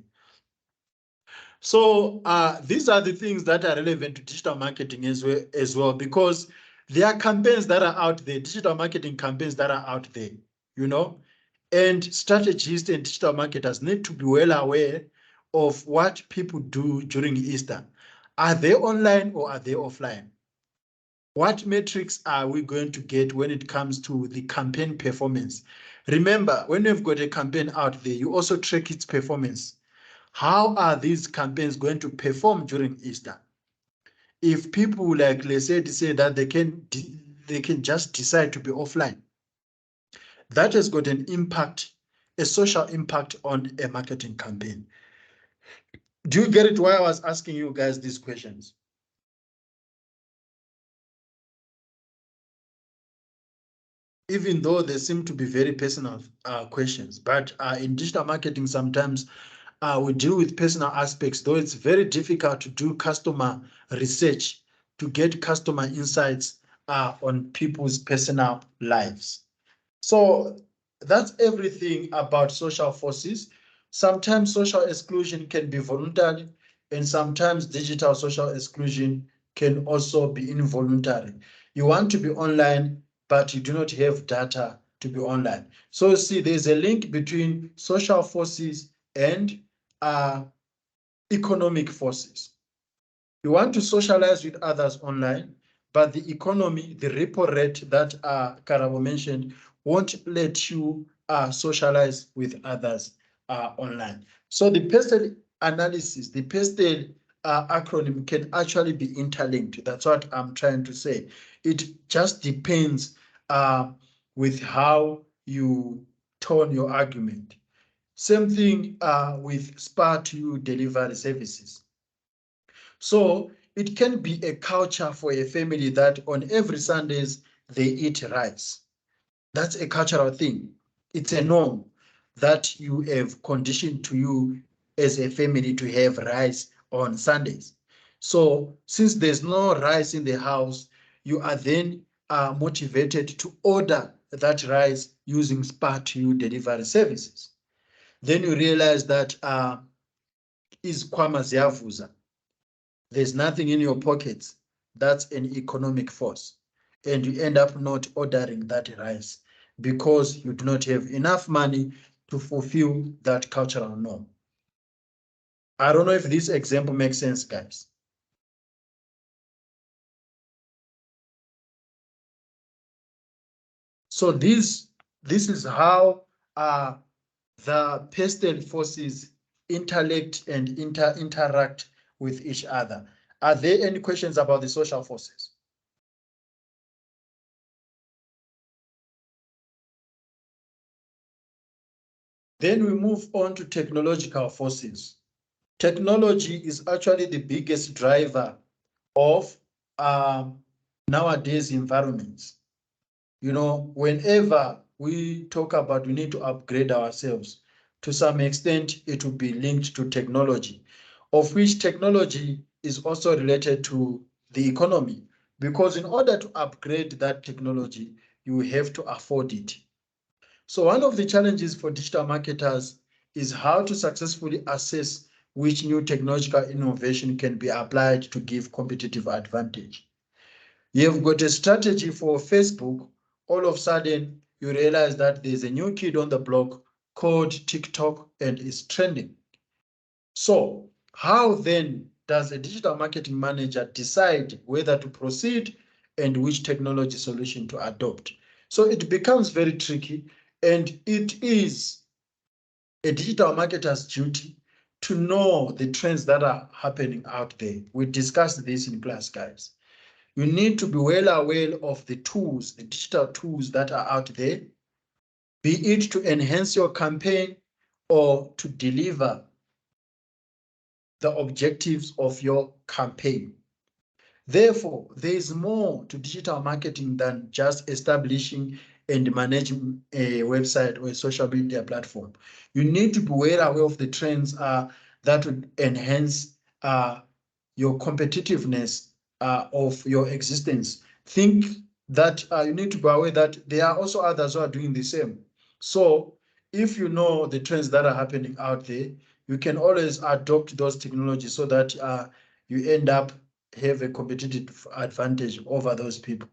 So these are the things that are relevant to digital marketing as well, because there are campaigns that are out there, digital marketing campaigns that are out there, and strategists and digital marketers need to be well aware of what people do during Easter. Are they online or are they offline? What metrics are we going to get when it comes to the campaign performance? Remember, when you've got a campaign out there, you also track its performance. How are these campaigns going to perform during Easter? If people, like let's say that they can just decide to be offline, that has got an impact, a social impact on a marketing campaign. Do you get it why I was asking you guys these questions? Even though they seem to be very personal questions, but in digital marketing, sometimes we deal with personal aspects, though it's very difficult to do customer research to get customer insights on people's personal lives. So that's everything about social forces. Sometimes social exclusion can be voluntary, and sometimes digital social exclusion can also be involuntary. You want to be online, but you do not have data to be online. So see, there's a link between social forces and economic forces. You want to socialize with others online, but the economy, the repo rate that Karabo mentioned, won't let you socialize with others online. So the PESTEL analysis, the PESTEL acronym can actually be interlinked. That's what I'm trying to say. It just depends with how you tone your argument. Same thing with SPA2U delivery services. So it can be a culture for a family that on every Sundays they eat rice. That's a cultural thing. It's a norm that you have conditioned to you as a family to have rice on Sundays. So since there's no rice in the house, you are then motivated to order that rice using SPA2U delivery services. Then you realize that izikhwama ziyavuza. There's nothing in your pockets. That's an economic force. And you end up not ordering that rice because you do not have enough money to fulfill that cultural norm. I don't know if this example makes sense, guys. So this is how the PESTEL forces interact and interact with each other. Are there any questions about the social forces? Then we move on to technological forces. Technology is actually the biggest driver of nowadays environments. Whenever we talk about we need to upgrade ourselves, to some extent, it will be linked to technology, of which technology is also related to the economy, because in order to upgrade that technology, you have to afford it. So one of the challenges for digital marketers is how to successfully assess which new technological innovation can be applied to give competitive advantage. You've got a strategy for Facebook, all of a sudden you realize that there's a new kid on the block called TikTok and it's trending. So how then does a digital marketing manager decide whether to proceed and which technology solution to adopt? So it becomes very tricky, and it is a digital marketer's duty to know the trends that are happening out there. We discussed this in class, guys. You need to be well aware of the tools, the digital tools that are out there, be it to enhance your campaign or to deliver the objectives of your campaign. Therefore, there is more to digital marketing than just establishing and manage a website or a social media platform. You need to be well aware of the trends that would enhance your competitiveness of your existence. Think that you need to be aware that there are also others who are doing the same. So if you know the trends that are happening out there, you can always adopt those technologies so that you end up have a competitive advantage over those people.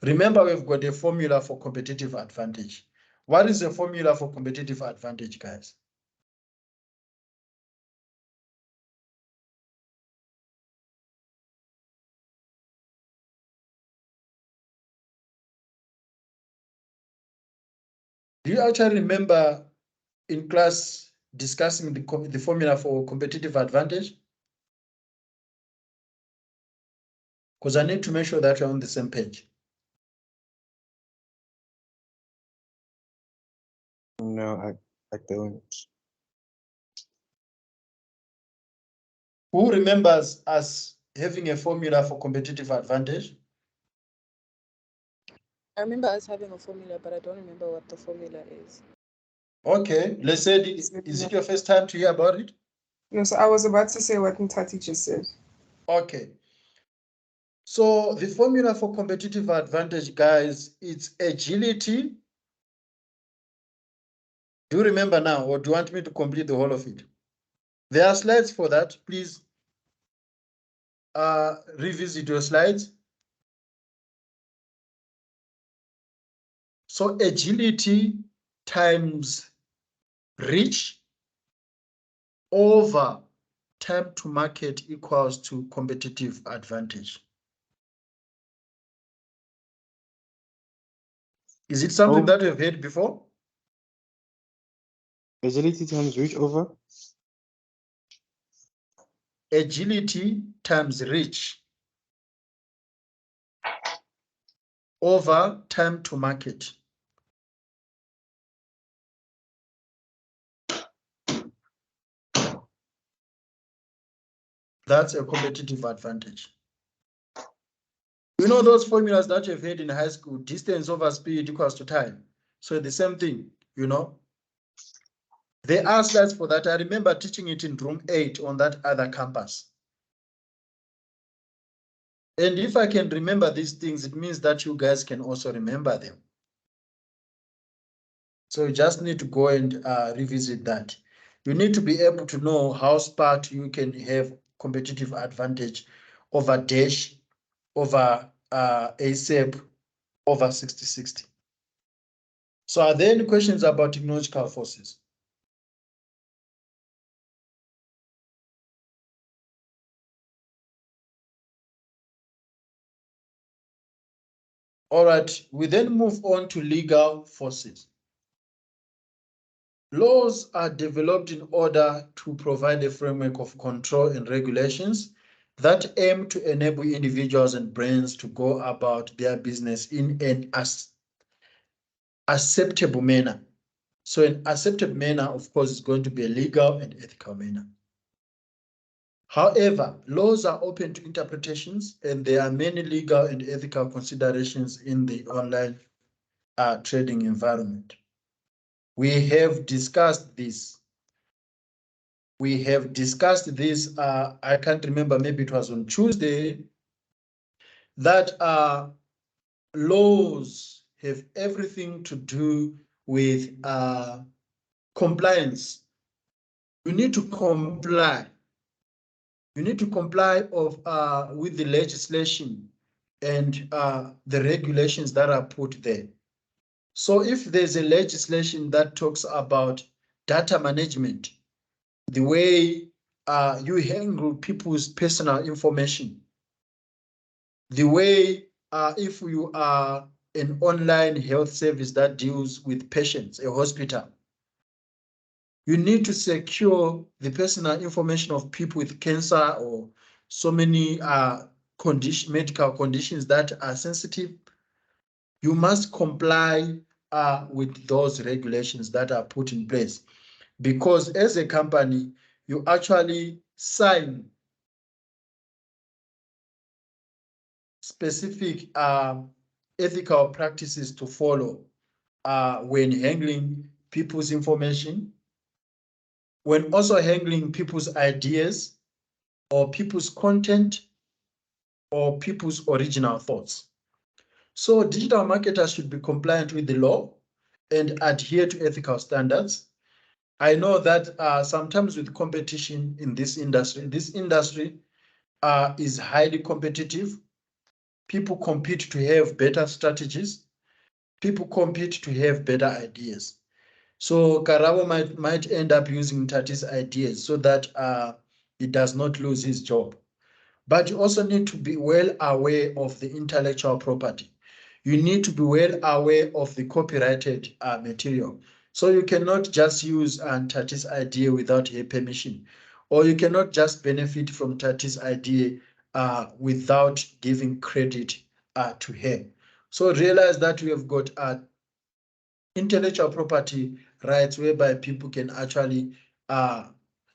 Remember, we've got a formula for competitive advantage. What is the formula for competitive advantage, guys? Do you actually remember in class discussing the formula for competitive advantage? Because I need to make sure that we're on the same page. No, I don't. Who remembers us having a formula for competitive advantage? I remember us having a formula, but I don't remember what the formula is. Okay, let's say, is it your first time to hear about it? No, so I was about to say what Ntati just said. Okay. So the formula for competitive advantage, guys, it's agility. Do you remember now, or do you want me to complete the whole of it? There are slides for that. Please revisit your slides. So agility times reach over time to market equals to competitive advantage. Is it something that you've heard before? Agility times reach over? Agility times reach over time to market. That's a competitive advantage. You know those formulas that you've heard in high school, distance over speed equals to time. So the same thing, you know. There are slides for that. I remember teaching it in room 8 on that other campus. And if I can remember these things, it means that you guys can also remember them. So you just need to go and revisit that. You need to be able to know how smart you can have competitive advantage over Dash, over ASAP, over 6060. So are there any questions about technological forces? All right, we then move on to legal forces. Laws are developed in order to provide a framework of control and regulations that aim to enable individuals and brands to go about their business in an acceptable manner. So an acceptable manner, of course, is going to be a legal and ethical manner. However, laws are open to interpretations, and there are many legal and ethical considerations in the online trading environment. We have discussed this. I can't remember, maybe it was on Tuesday, that laws have everything to do with compliance. You need to comply. You need to comply with the legislation and the regulations that are put there. So if there's a legislation that talks about data management, the way you handle people's personal information, the way if you are an online health service that deals with patients, a hospital, you need to secure the personal information of people with cancer or so many medical conditions that are sensitive. You must comply with those regulations that are put in place, because as a company, you actually sign specific ethical practices to follow. when handling people's information, when also handling people's ideas or people's content or people's original thoughts. So digital marketers should be compliant with the law and adhere to ethical standards. I know that sometimes with competition in this industry is highly competitive. People compete to have better strategies. People compete to have better ideas. So Karabo might end up using Tati's ideas so that he does not lose his job. But you also need to be well aware of the intellectual property. You need to be well aware of the copyrighted material. So you cannot just use Tati's idea without her permission, or you cannot just benefit from Tati's idea without giving credit to her. So realize that we have got intellectual property rights whereby people can actually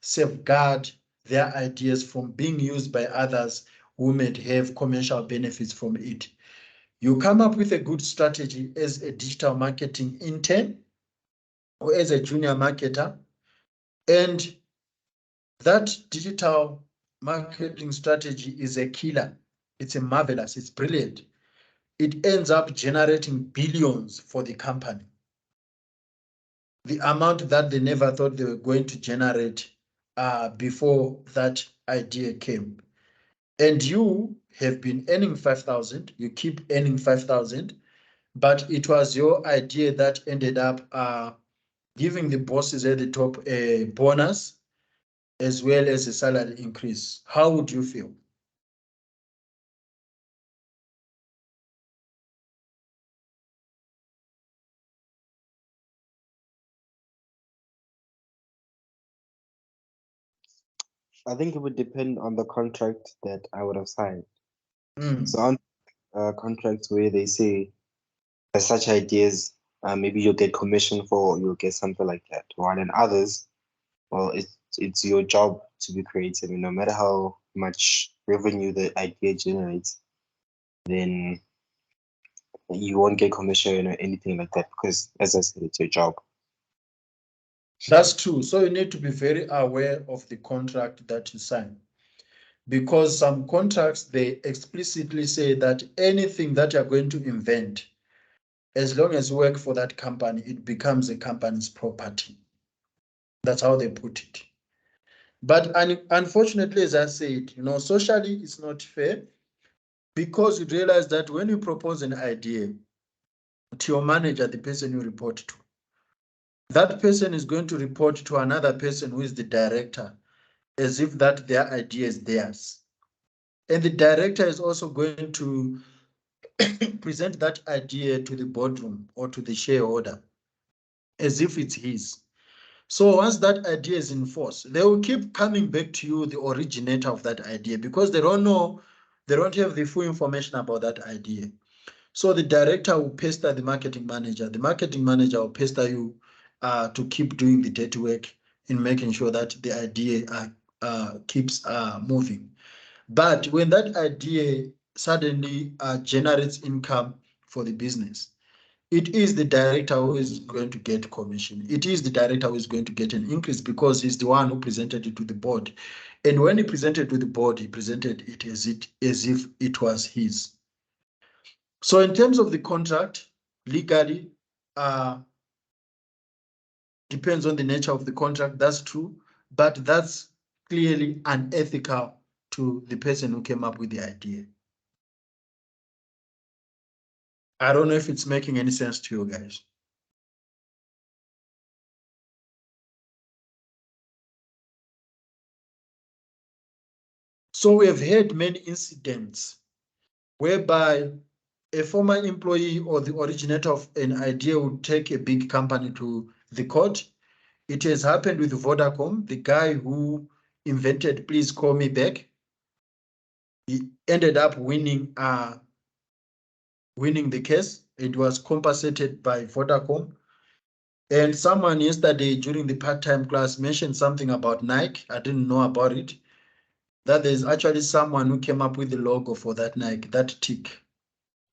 safeguard their ideas from being used by others who may have commercial benefits from it. You come up with a good strategy as a digital marketing intern or as a junior marketer, and that digital marketing strategy is a killer. It's a marvelous, it's brilliant. It ends up generating billions for the company. The amount that they never thought they were going to generate before that idea came. And you have been earning 5,000, you keep earning 5,000, but it was your idea that ended up giving the bosses at the top a bonus as well as a salary increase. How would you feel? I think it would depend on the contract that I would have signed. Mm. So on contracts where they say there's such ideas, maybe you'll get commission for, you'll get something like that. While in others, well, it's your job to be creative, and no matter how much revenue the idea generates, then you won't get commission or anything like that because, as I said, it's your job. That's true. So you need to be very aware of the contract that you sign, because some contracts, they explicitly say that anything that you're going to invent, as long as you work for that company, it becomes a company's property. That's how they put it. But unfortunately, as I said, socially it's not fair, because you realize that when you propose an idea to your manager, the person you report to, that person is going to report to another person who is the director, as if that their idea is theirs. And the director is also going to present that idea to the boardroom or to the shareholder as if it's his. So once that idea is in force, they will keep coming back to you, the originator of that idea, because they don't know, they don't have the full information about that idea. So the director will pester the marketing manager. The marketing manager will pester you to keep doing the dirty work in making sure that the idea keeps moving. But when that idea suddenly generates income for the business, it is the director who is going to get commission. It is the director who is going to get an increase, because he's the one who presented it to the board. And when he presented to the board, he presented it as if it was his. So in terms of the contract, legally, depends on the nature of the contract, that's true, but that's clearly unethical to the person who came up with the idea. I don't know if it's making any sense to you guys. So we have had many incidents whereby a former employee or the originator of an idea would take a big company to the court. It has happened with Vodacom, the guy who invented Please Call Me Back. He ended up winning the case. It was compensated by Vodacom. And someone yesterday during the part-time class mentioned something about Nike. I didn't know about it. That there's actually someone who came up with the logo for that Nike, that tick.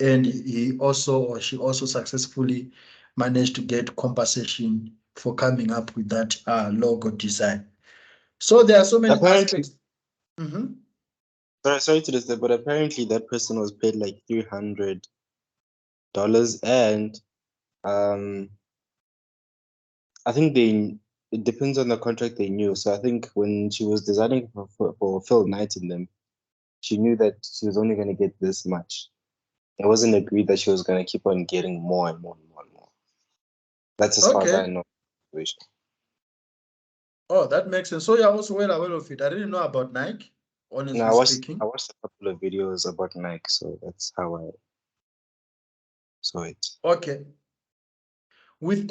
And he also, or she also successfully managed to get compensation for coming up with that logo design. So there are so many Apparently, aspects. Mhm. sorry to disturb, but apparently that person was paid like $300, and I think it depends on the contract they knew. So I think when she was designing for Phil Knight in them, she knew that she was only going to get this much. It wasn't agreed that she was going to keep on getting more and more and more and more. That's as far as I Okay. know. Oh, that makes sense. So you're also well aware of it. I didn't know about Nike, honestly No, speaking. I watched a couple of videos about Nike, so that's how I saw it. Okay. With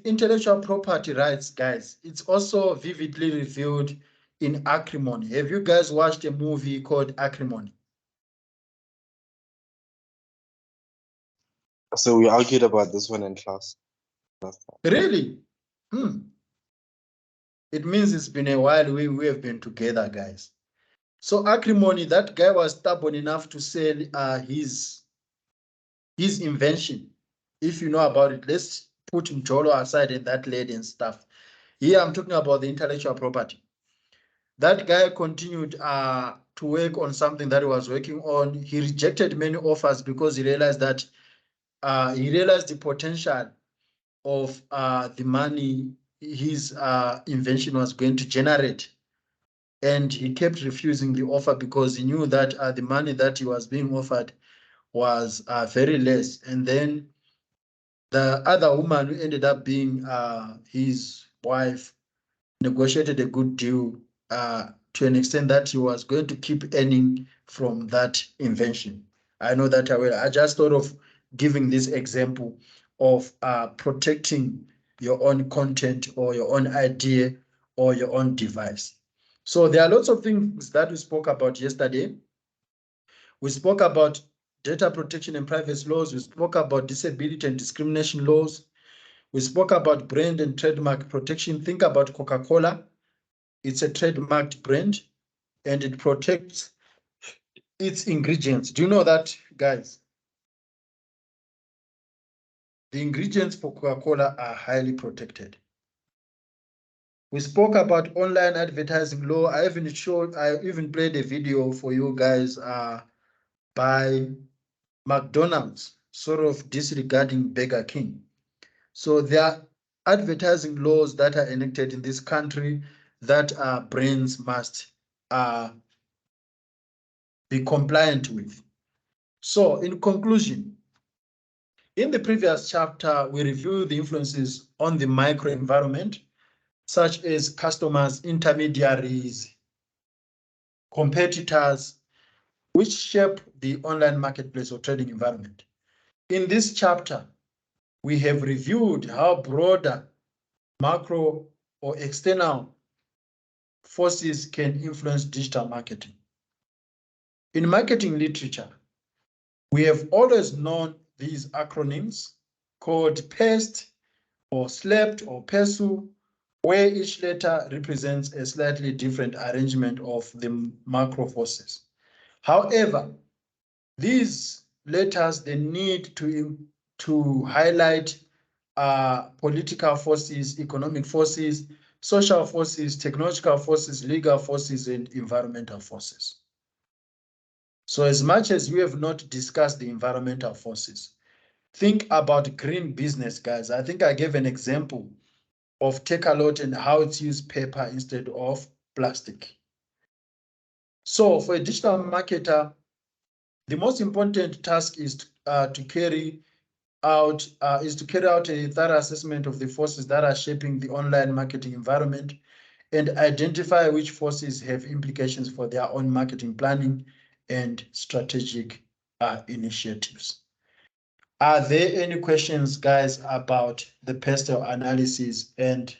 intellectual property rights, guys, it's also vividly revealed in Acrimony. Have you guys watched a movie called Acrimony? So we argued about this one in class last time. Really? It means it's been a while we have been together, guys. So Acrimony, that guy was stubborn enough to sell his invention. If you know about it, let's put Njolo aside and that lady and stuff. Here I'm talking about the intellectual property. That guy continued to work on something that he was working on. He rejected many offers because he realized that he realized the potential of the money his invention was going to generate. And he kept refusing the offer because he knew that the money that he was being offered was very less. And then the other woman who ended up being his wife negotiated a good deal to an extent that he was going to keep earning from that invention. I know that I will. I just thought of giving this example of protecting your own content or your own idea or your own device. So there are lots of things that we spoke about yesterday. We spoke about data protection and privacy laws. We spoke about disability and discrimination laws. We spoke about brand and trademark protection. Think about Coca-Cola. It's a trademarked brand and it protects its ingredients. Do you know that, guys? The ingredients for Coca-Cola are highly protected. We spoke about online advertising law. I even played a video for you guys by McDonald's, sort of disregarding Burger King. So there are advertising laws that are enacted in this country that brands must be compliant with. So in conclusion, in the previous chapter, we reviewed the influences on the microenvironment, such as customers, intermediaries, competitors, which shape the online marketplace or trading environment. In this chapter, we have reviewed how broader macro or external forces can influence digital marketing. In marketing literature, we have always known these acronyms called PEST or SLEPT or PESU, where each letter represents a slightly different arrangement of the macro forces. However, these letters, they need to highlight political forces, economic forces, social forces, technological forces, legal forces, and environmental forces. So as much as we have not discussed the environmental forces, think about green business, guys. I think I gave an example of Takealot and how it's used paper instead of plastic. So for a digital marketer, the most important task is to carry out a thorough assessment of the forces that are shaping the online marketing environment and identify which forces have implications for their own marketing planning and strategic initiatives. Are there any questions, guys, about the PESTEL analysis and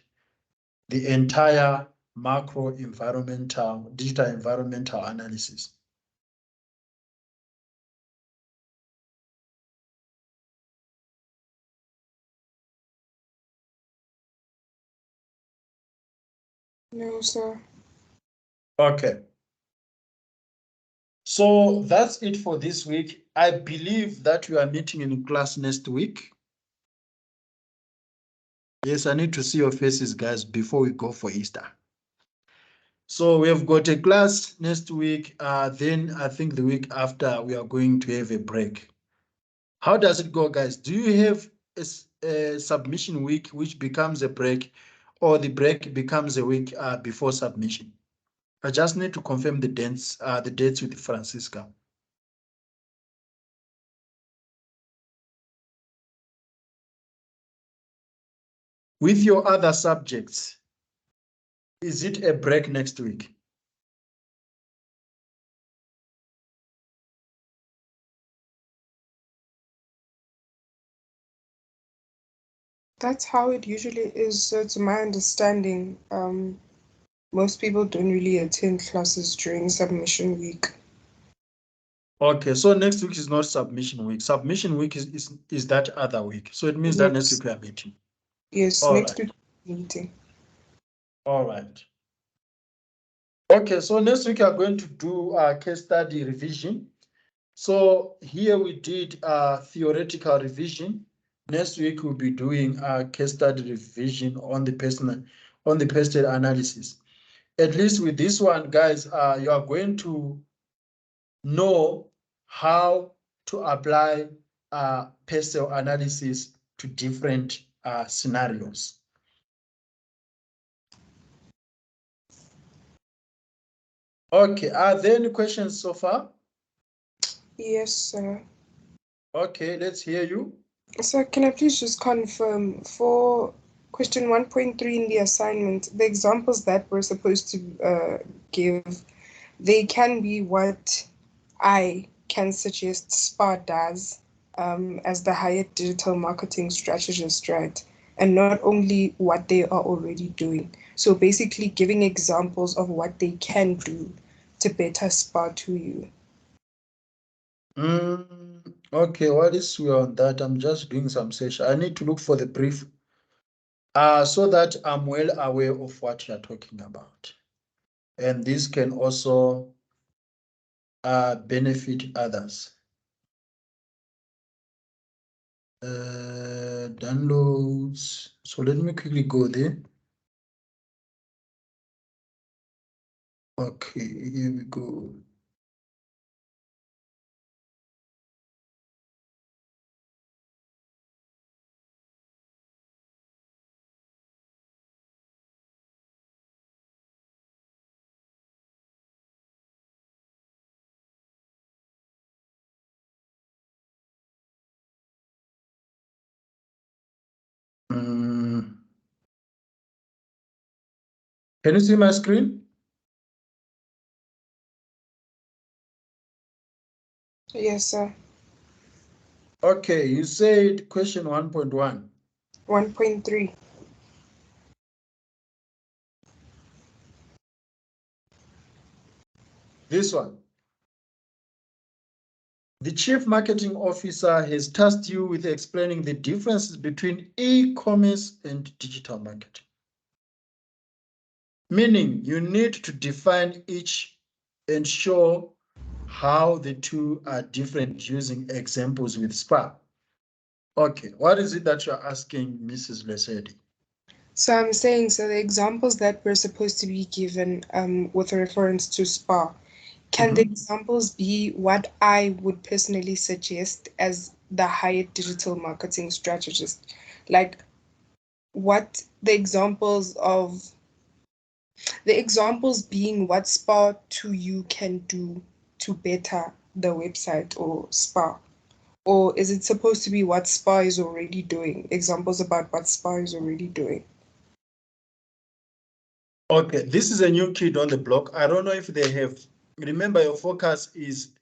the entire macro environmental, digital environmental analysis? No, sir. Okay. So that's it for this week. I believe that we are meeting in class next week. Yes, I need to see your faces, guys, before we go for Easter. So we have got a class next week. Then I think the week after we are going to have a break. How does it go, guys? Do you have a submission week which becomes a break, or the break becomes a week before submission? I just need to confirm the dates with Francisca. With your other subjects, is it a break next week? That's how it usually is. So to my understanding, most people don't really attend classes during submission week. Okay, so next week is not submission week. Submission week is that other week. So it means that next week we are meeting. Yes, All next right. week meeting. All right. Okay, so next week we are going to do a case study revision. So here we did a theoretical revision. Next week we'll be doing a case study revision on the pestle analysis. At least with this one, guys, you are going to know how to apply pestle analysis to different scenarios. Okay, are there any questions so far? Yes, sir. Okay, let's hear you. So can I please just confirm for question 1.3 in the assignment, the examples that we're supposed to give, they can be what I can suggest SPA does as the Hyatt digital marketing strategist, right? And not only what they are already doing. So basically giving examples of what they can do to better SPA to you. Okay, while we're on that, I'm just doing some search. I need to look for the brief so that I'm well aware of what you're talking about. And this can also benefit others. Downloads. So let me quickly go there. Okay, here we go. Can you see my screen? Yes, sir. Okay, you said question 1.1. 1.3. This one. The Chief Marketing Officer has tasked you with explaining the differences between e-commerce and digital marketing. Meaning you need to define each and show how the two are different using examples with SPA. Okay, what is it that you're asking, Mrs. Lesedi? So I'm saying, so the examples that we're supposed to be given with reference to SPA, can the examples be what I would personally suggest as the Hyatt digital marketing strategist? Like what the examples being what SPA to you can do to better the website or SPA? Or is it supposed to be what SPA is already doing? Examples about what SPA is already doing? Okay, this is a new kid on the block. I don't know if they have, remember your focus is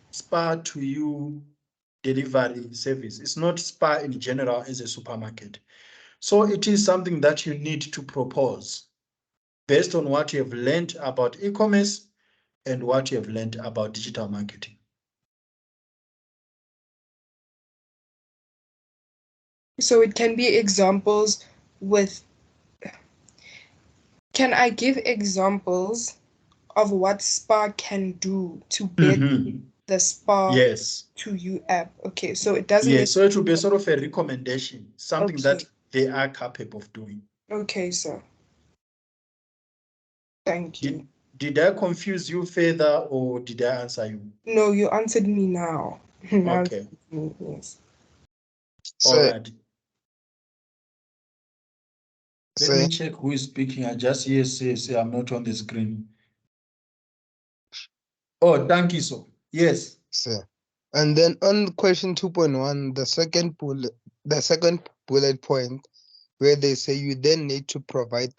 SPA to you delivery service. It's not SPA in general as a supermarket. So it is something that you need to propose based on what you have learned about e-commerce and what you have learned about digital marketing. So it can be examples with, can I give examples of what SPA can do to better the SPA Yes. to you app? Okay, so it doesn't Yes, so it will be sort of a recommendation, something that Okay. they are capable of doing. Okay, sir. Thank you. Did I confuse you further or did I answer you? No, you answered me now. Now Okay. me, yes. All So, right. Let so, me check who is speaking. I just hear say I'm not on the screen. Oh, thank you, so. Yes. so. And then on question 2.1, the second bullet point where they say you then need to provide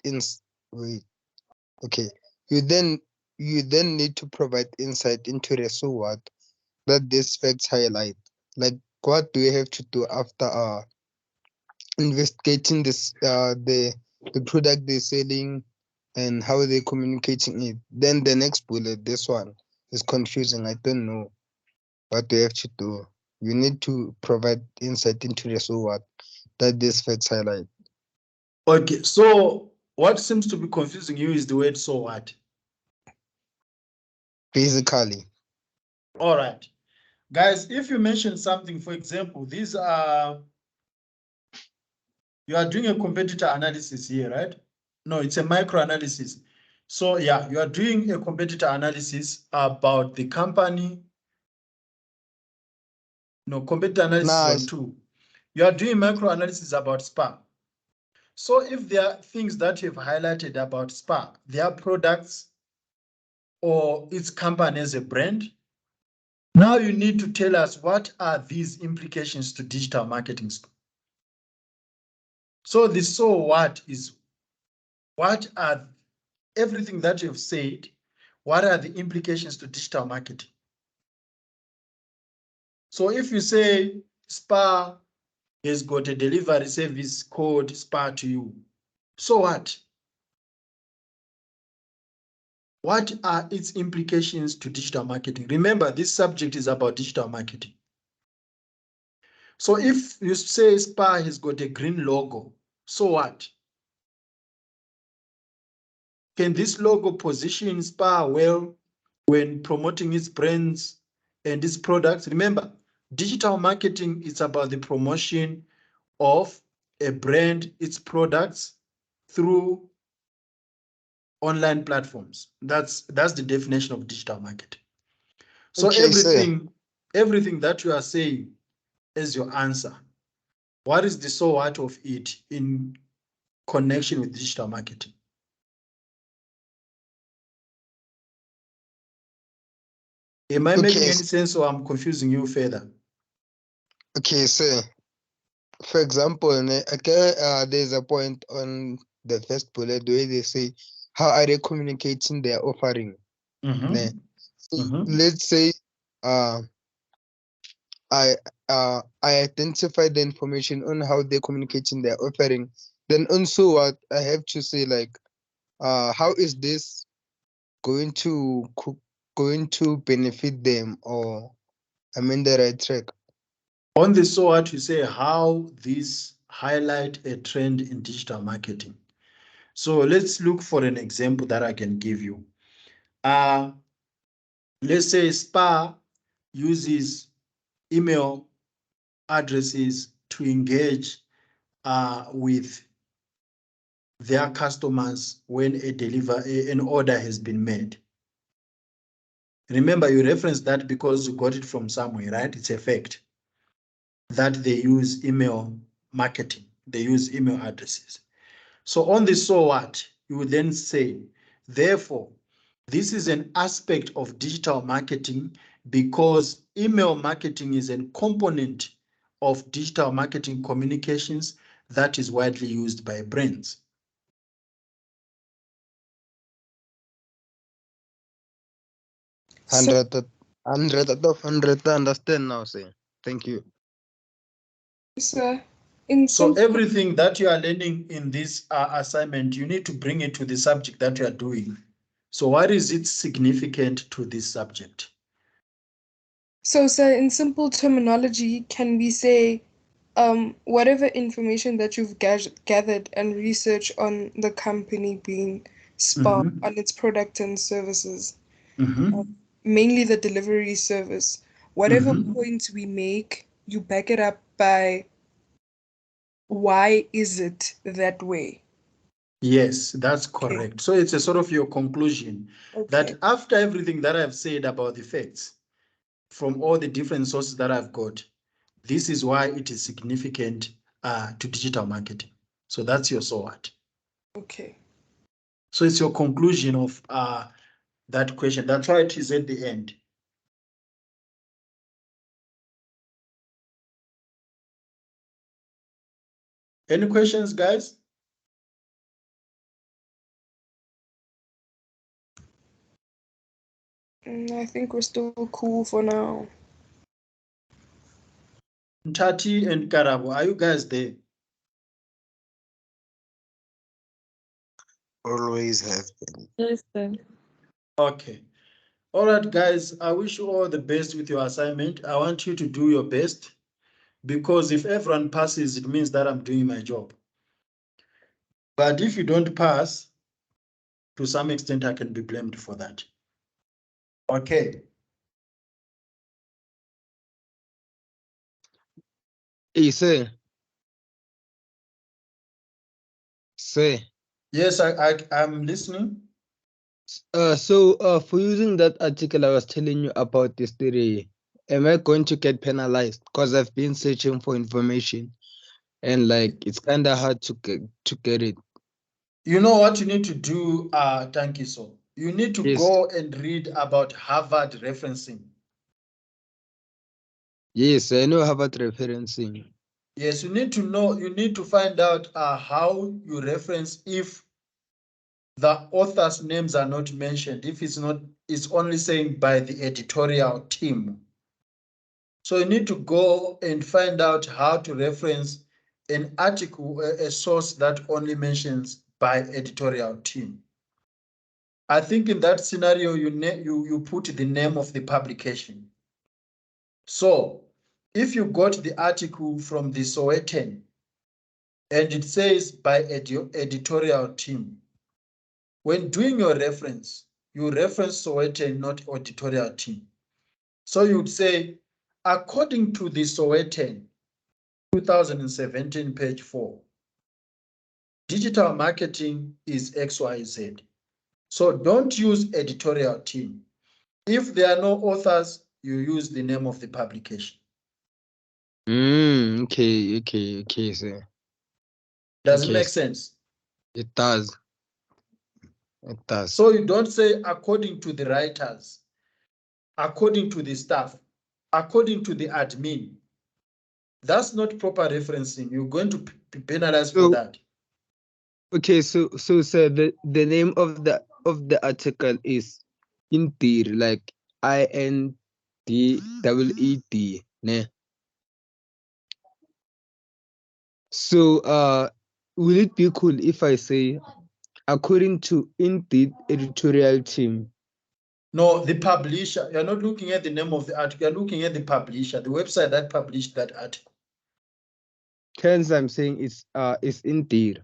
wait. Okay. You then need to provide insight into the so what that these facts highlight. Like what do we have to do after investigating this the product they're selling and how they're communicating it. Then the next bullet, this one is confusing. I don't know what we have to do. You need to provide insight into the so what that these facts highlight. Okay, so what seems to be confusing you is the word so what? Basically. All right. Guys, if you mention something, for example, these are, you are doing a competitor analysis here, right? No, it's a micro analysis. So yeah, you are doing a competitor analysis about the company. No, competitor analysis on Nice. 2. You are doing micro analysis about SPA. So if there are things that you've highlighted about SPA, their products or its company as a brand, now you need to tell us what are these implications to digital marketing. So the so what is, what are everything that you've said, what are the implications to digital marketing? So if you say SPA has got a delivery service called SPA to you, so what? What are its implications to digital marketing? Remember, this subject is about digital marketing. So if you say SPA has got a green logo, so what? Can this logo position SPA well when promoting its brands and its products? Remember, digital marketing is about the promotion of a brand, its products through online platforms. That's the definition of digital marketing. So Okay, sir. everything that you are saying as your answer, what is the so what of it in connection with digital marketing? Am I making Okay, any sense or I'm confusing you further? okay, sir. For example, okay, there's a point on the first bullet where they say, how are they communicating their offering? Mm-hmm. So Mm-hmm. let's say uh, I identify the information on how they're communicating their offering. Then also what I have to say like how is this going to benefit them, or I'm in the right track? On the so what, you say how this highlight a trend in digital marketing. So let's look for an example that I can give you. Let's say SPA uses email addresses to engage with their customers when an order has been made. Remember, you referenced that because you got it from somewhere, right? It's a fact that they use email marketing. They use email addresses. So on the so what, you would then say, therefore, this is an aspect of digital marketing because email marketing is a component of digital marketing communications that is widely used by brands. So, 100 out of 100. I understand now, sir. Thank you. sir, in So simple, everything that you are learning in this assignment, you need to bring it to the subject that you are doing. So what is it significant to this subject? so sir, in simple terminology, can we say whatever information that you've gathered and research on the company being SPA, Mm-hmm. on its product and services, Mm-hmm. mainly the delivery service, whatever Mm-hmm. points we make, you back it up by why is it that way? Yes, that's Okay. correct. So it's a sort of your conclusion that Okay. after everything that I've said about the facts from all the different sources that I've got, this is why it is significant to digital marketing. So that's your so what. Okay. So it's your conclusion of that question. That's why it is at the end. Any questions, guys? I think we're still cool for now. Tati and Karabo, are you guys there? Always have been. Yes, sir. Okay. All right, guys, I wish you all the best with your assignment. I want you to do your best because if everyone passes, it means that I'm doing my job. But if you don't pass, to some extent, I can be blamed for that. Okay. Hey, sir. Sir. Yes, I'm listening. So for using that article I was telling you about yesterday, am I going to get penalized? Because I've been searching for information and like it's kind of hard to get it. You know what you need to do, Tankiso? You need to Yes. go and read about Harvard referencing. Yes, I know about referencing. Yes, you need to know, you need to find out how you reference if the author's names are not mentioned, if it's not, it's only saying by the editorial team. So you need to go and find out how to reference an article, a source that only mentions by editorial team. I think in that scenario, you put the name of the publication. So if you got the article from the Sowetan and it says by editorial team, when doing your reference, you reference Sowetan, not editorial team. So you'd say, according to the Sowetan 2017 page 4, digital marketing is XYZ. So don't use editorial team. If there are no authors, you use the name of the publication. Okay, sir. Does it Okay, make sense? it does. It does. So you don't say according to the writers, according to the staff, according to the admin. That's not proper referencing. You're going to be penalized for that. Okay, so sir, the name of the article is Indeed, like INDEED, ne? So will it be cool if I say according to Indeed editorial team? No, the publisher. You're not looking at the name of the article. You're looking at the publisher, the website that published that article. Hence I'm saying it's Indeed,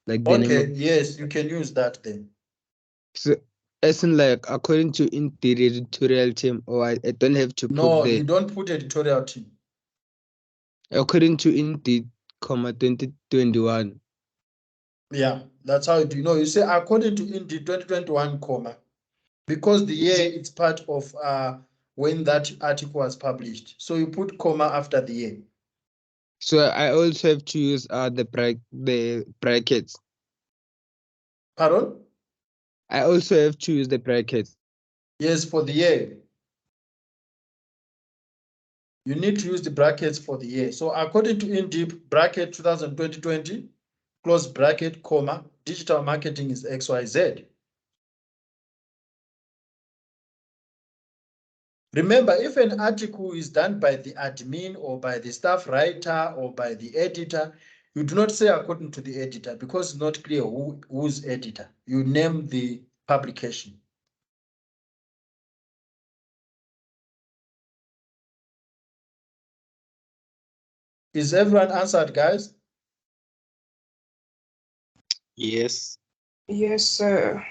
like the name Okay, of. yes, you can use that then. So as in like according to Indeed editorial team, or I don't have to put No, the you don't put editorial team. according to Indeed, 2021. Yeah, that's how you do. You say according to Indeed 2021, comma, because the year it's part of when that article was published. So you put comma after the year. So I also have to use the brackets. Pardon? I also have to use the brackets. Yes, for the year. You need to use the brackets for the year. So according to Indeed, bracket 2020, close bracket, comma, digital marketing is XYZ. Remember, if an article is done by the admin or by the staff writer or by the editor, you do not say according to the editor because it's not clear who's editor. You name the publication. Is everyone answered, guys? Yes. Yes, sir.